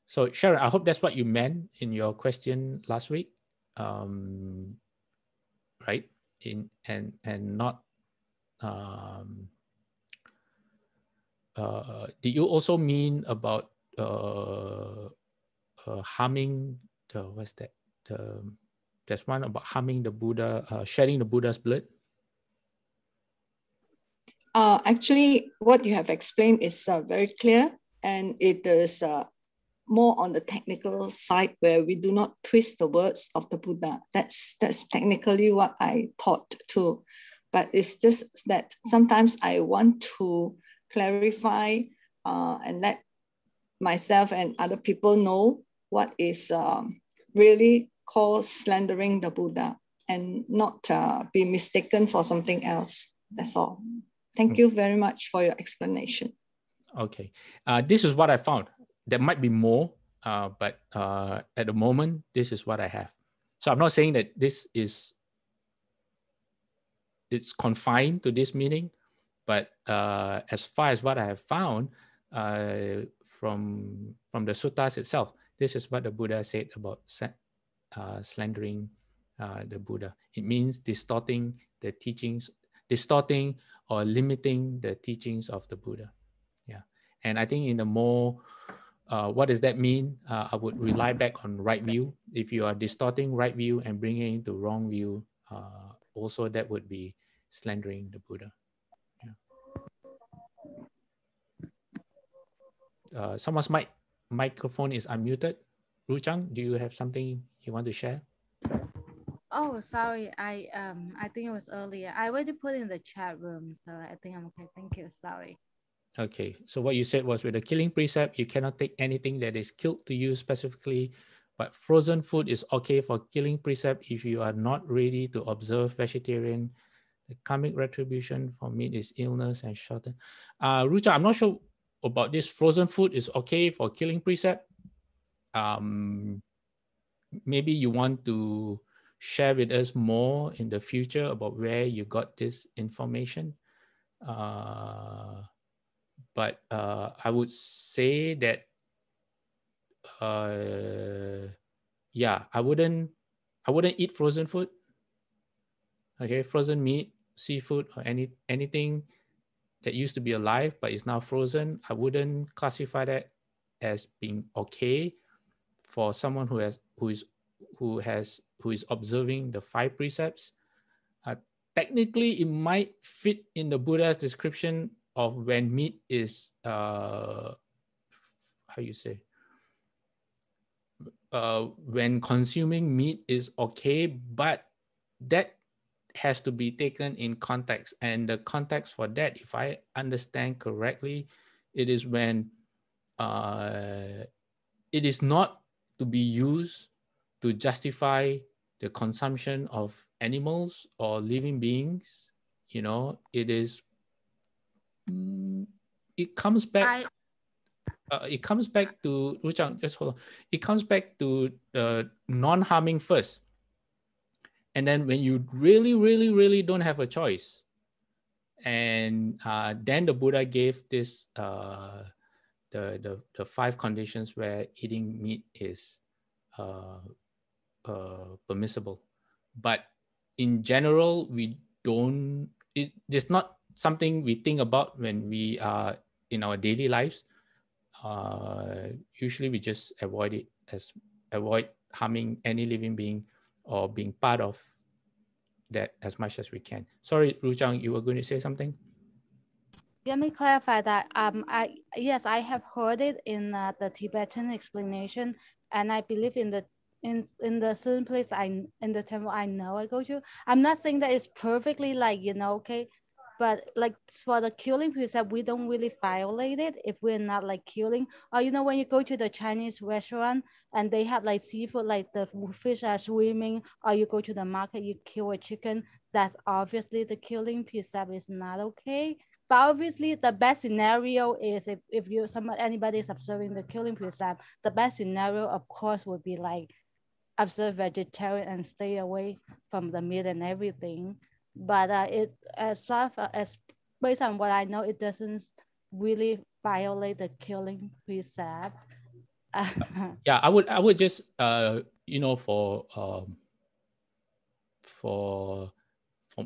So Sharon, I hope that's what you meant in your question last week, right? And not. Did you also mean about harming the, what's that? There's one about harming the Buddha, shedding the Buddha's blood. Actually, what you have explained is very clear, and it is more on the technical side where we do not twist the words of the Buddha. That's technically what I taught too. But it's just that sometimes I want to clarify and let myself and other people know what is really called slandering the Buddha, and not be mistaken for something else. That's all. Thank you very much for your explanation. Okay. This is what I found. There might be more, but at the moment, this is what I have. So I'm not saying that it's confined to this meaning, but as far as what I have found from the suttas itself, this is what the Buddha said about slandering the Buddha. It means distorting the teachings, distorting or limiting the teachings of the Buddha. Yeah, and I think in the more, what does that mean? I would rely back on right view. If you are distorting right view and bringing into wrong view, also that would be slandering the Buddha. Yeah. Someone's microphone is unmuted. Ruchang, do you have something you want to share? Oh, sorry. I think it was earlier. I already put in the chat room, so I think I'm okay. Thank you. Sorry. Okay. So what you said was, with the killing precept, you cannot take anything that is killed to you specifically, but frozen food is okay for killing precept if you are not ready to observe vegetarian. The karmic retribution for meat is illness and shorten. Rucha, I'm not sure about this. Frozen food is okay for killing precept. Maybe you want to share with us more in the future about where you got this information. But I would say that, yeah, I wouldn't eat frozen food. Okay, frozen meat, seafood, or anything that used to be alive but is now frozen, I wouldn't classify that as being okay for someone who is observing the 5 precepts. Technically, it might fit in the Buddha's description of when meat is how you say, when consuming meat is okay, but that has to be taken in context. And the context for that, if I understand correctly, it is when it is not to be used to justify the consumption of animals or living beings. You know, it is, it comes back. It comes back to, Ruchang, just hold on. It comes back to the non-harming first. And then when you really, really, really don't have a choice, and then the Buddha gave this, the 5 conditions where eating meat is permissible. But in general, we don't, it's not something we think about when we are in our daily lives. Usually we just avoid harming any living being or being part of that as much as we can. Sorry, Ruchang, you were going to say something? Let me clarify that. Yes, I have heard it in the Tibetan explanation, and I believe in the certain place in the temple I know I go to. I'm not saying that it's perfectly like, okay, but like for the killing precept, we don't really violate it if we're not like killing. Or when you go to the Chinese restaurant and they have like seafood, like the fish are swimming, or you go to the market, you kill a chicken, that's obviously the killing precept is not okay. But obviously, the best scenario is if anybody is observing the killing precept, the best scenario, of course, would be like observe vegetarian and stay away from the meat and everything. But as based on what I know, it doesn't really violate the killing precept. Yeah, I would just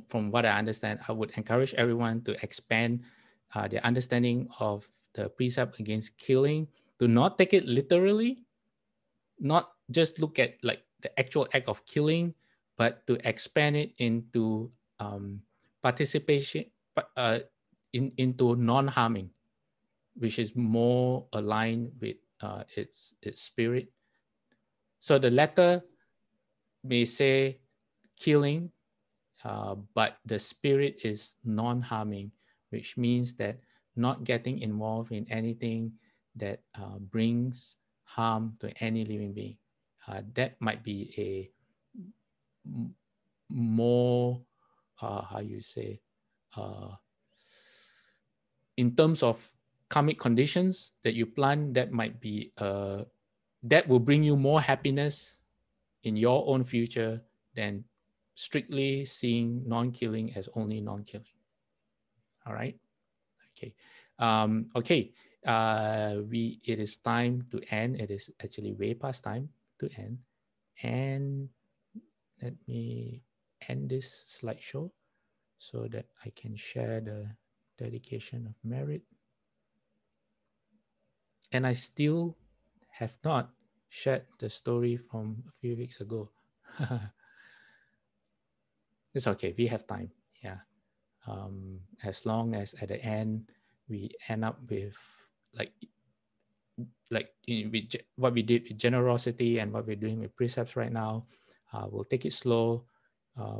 from what I understand, I would encourage everyone to expand their understanding of the precept against killing, to not take it literally, not just look at like the actual act of killing, but to expand it into participation, into non-harming, which is more aligned with its spirit. So the letter may say killing, but the spirit is non-harming, which means that not getting involved in anything that brings harm to any living being. That might be a more, how you say, in terms of karmic conditions that you plant, that might be that will bring you more happiness in your own future than strictly seeing non-killing as only non-killing. All right. Okay. Okay. It is time to end. It is actually way past time to end. And let me end this slideshow so that I can share the dedication of merit. And I still have not shared the story from a few weeks ago. It's okay. We have time. Yeah. As long as at the end we end up with like what we did with generosity and what we're doing with precepts right now, we'll take it slow.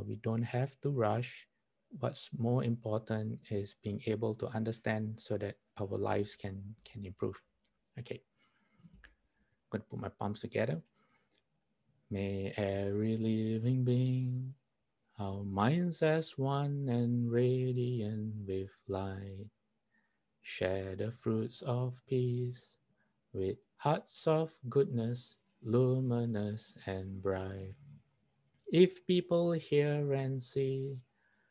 We don't have to rush. What's more important is being able to understand so that our lives can improve. Okay, I'm going to put my palms together. May every living being, our minds as one and radiant with light, share the fruits of peace with hearts of goodness, luminous and bright. If people hear and see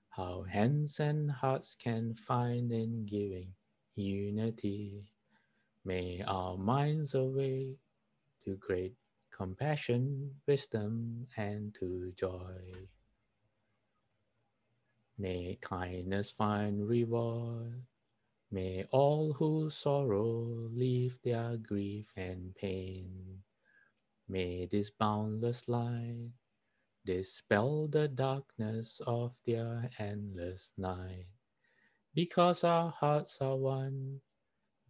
how hands and hearts can find in giving unity, may our minds awake to great compassion, wisdom, and to joy. May kindness find reward. May all who sorrow leave their grief and pain. May this boundless light dispel the darkness of their endless night. Because our hearts are one,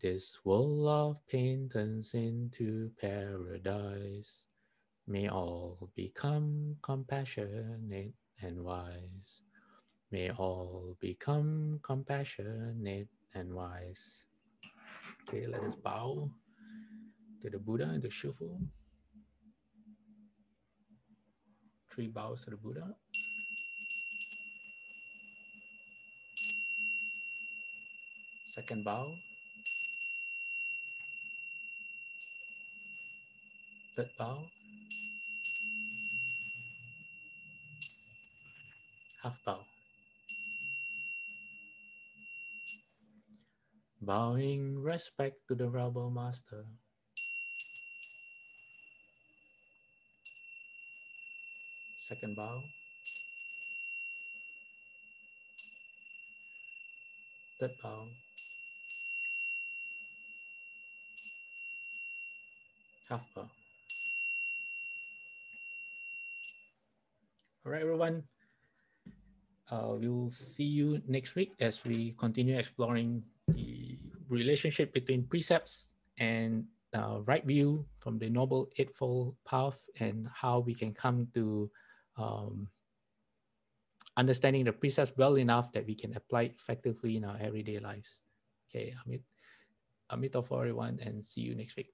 this world of pain turns into paradise. May all become compassionate and wise. May all become compassionate and wise. Okay, let us bow to the Buddha and the Shufu. 3 bows to the Buddha. Second bow. Third bow. Half bow. Bowing respect to the rebel master. Second bow. Third bow. Half bow. All right, everyone. We'll see you next week as we continue exploring the relationship between precepts and right view from the Noble Eightfold Path and how we can come to understanding the precepts well enough that we can apply it effectively in our everyday lives. Okay, Amit for everyone, and see you next week.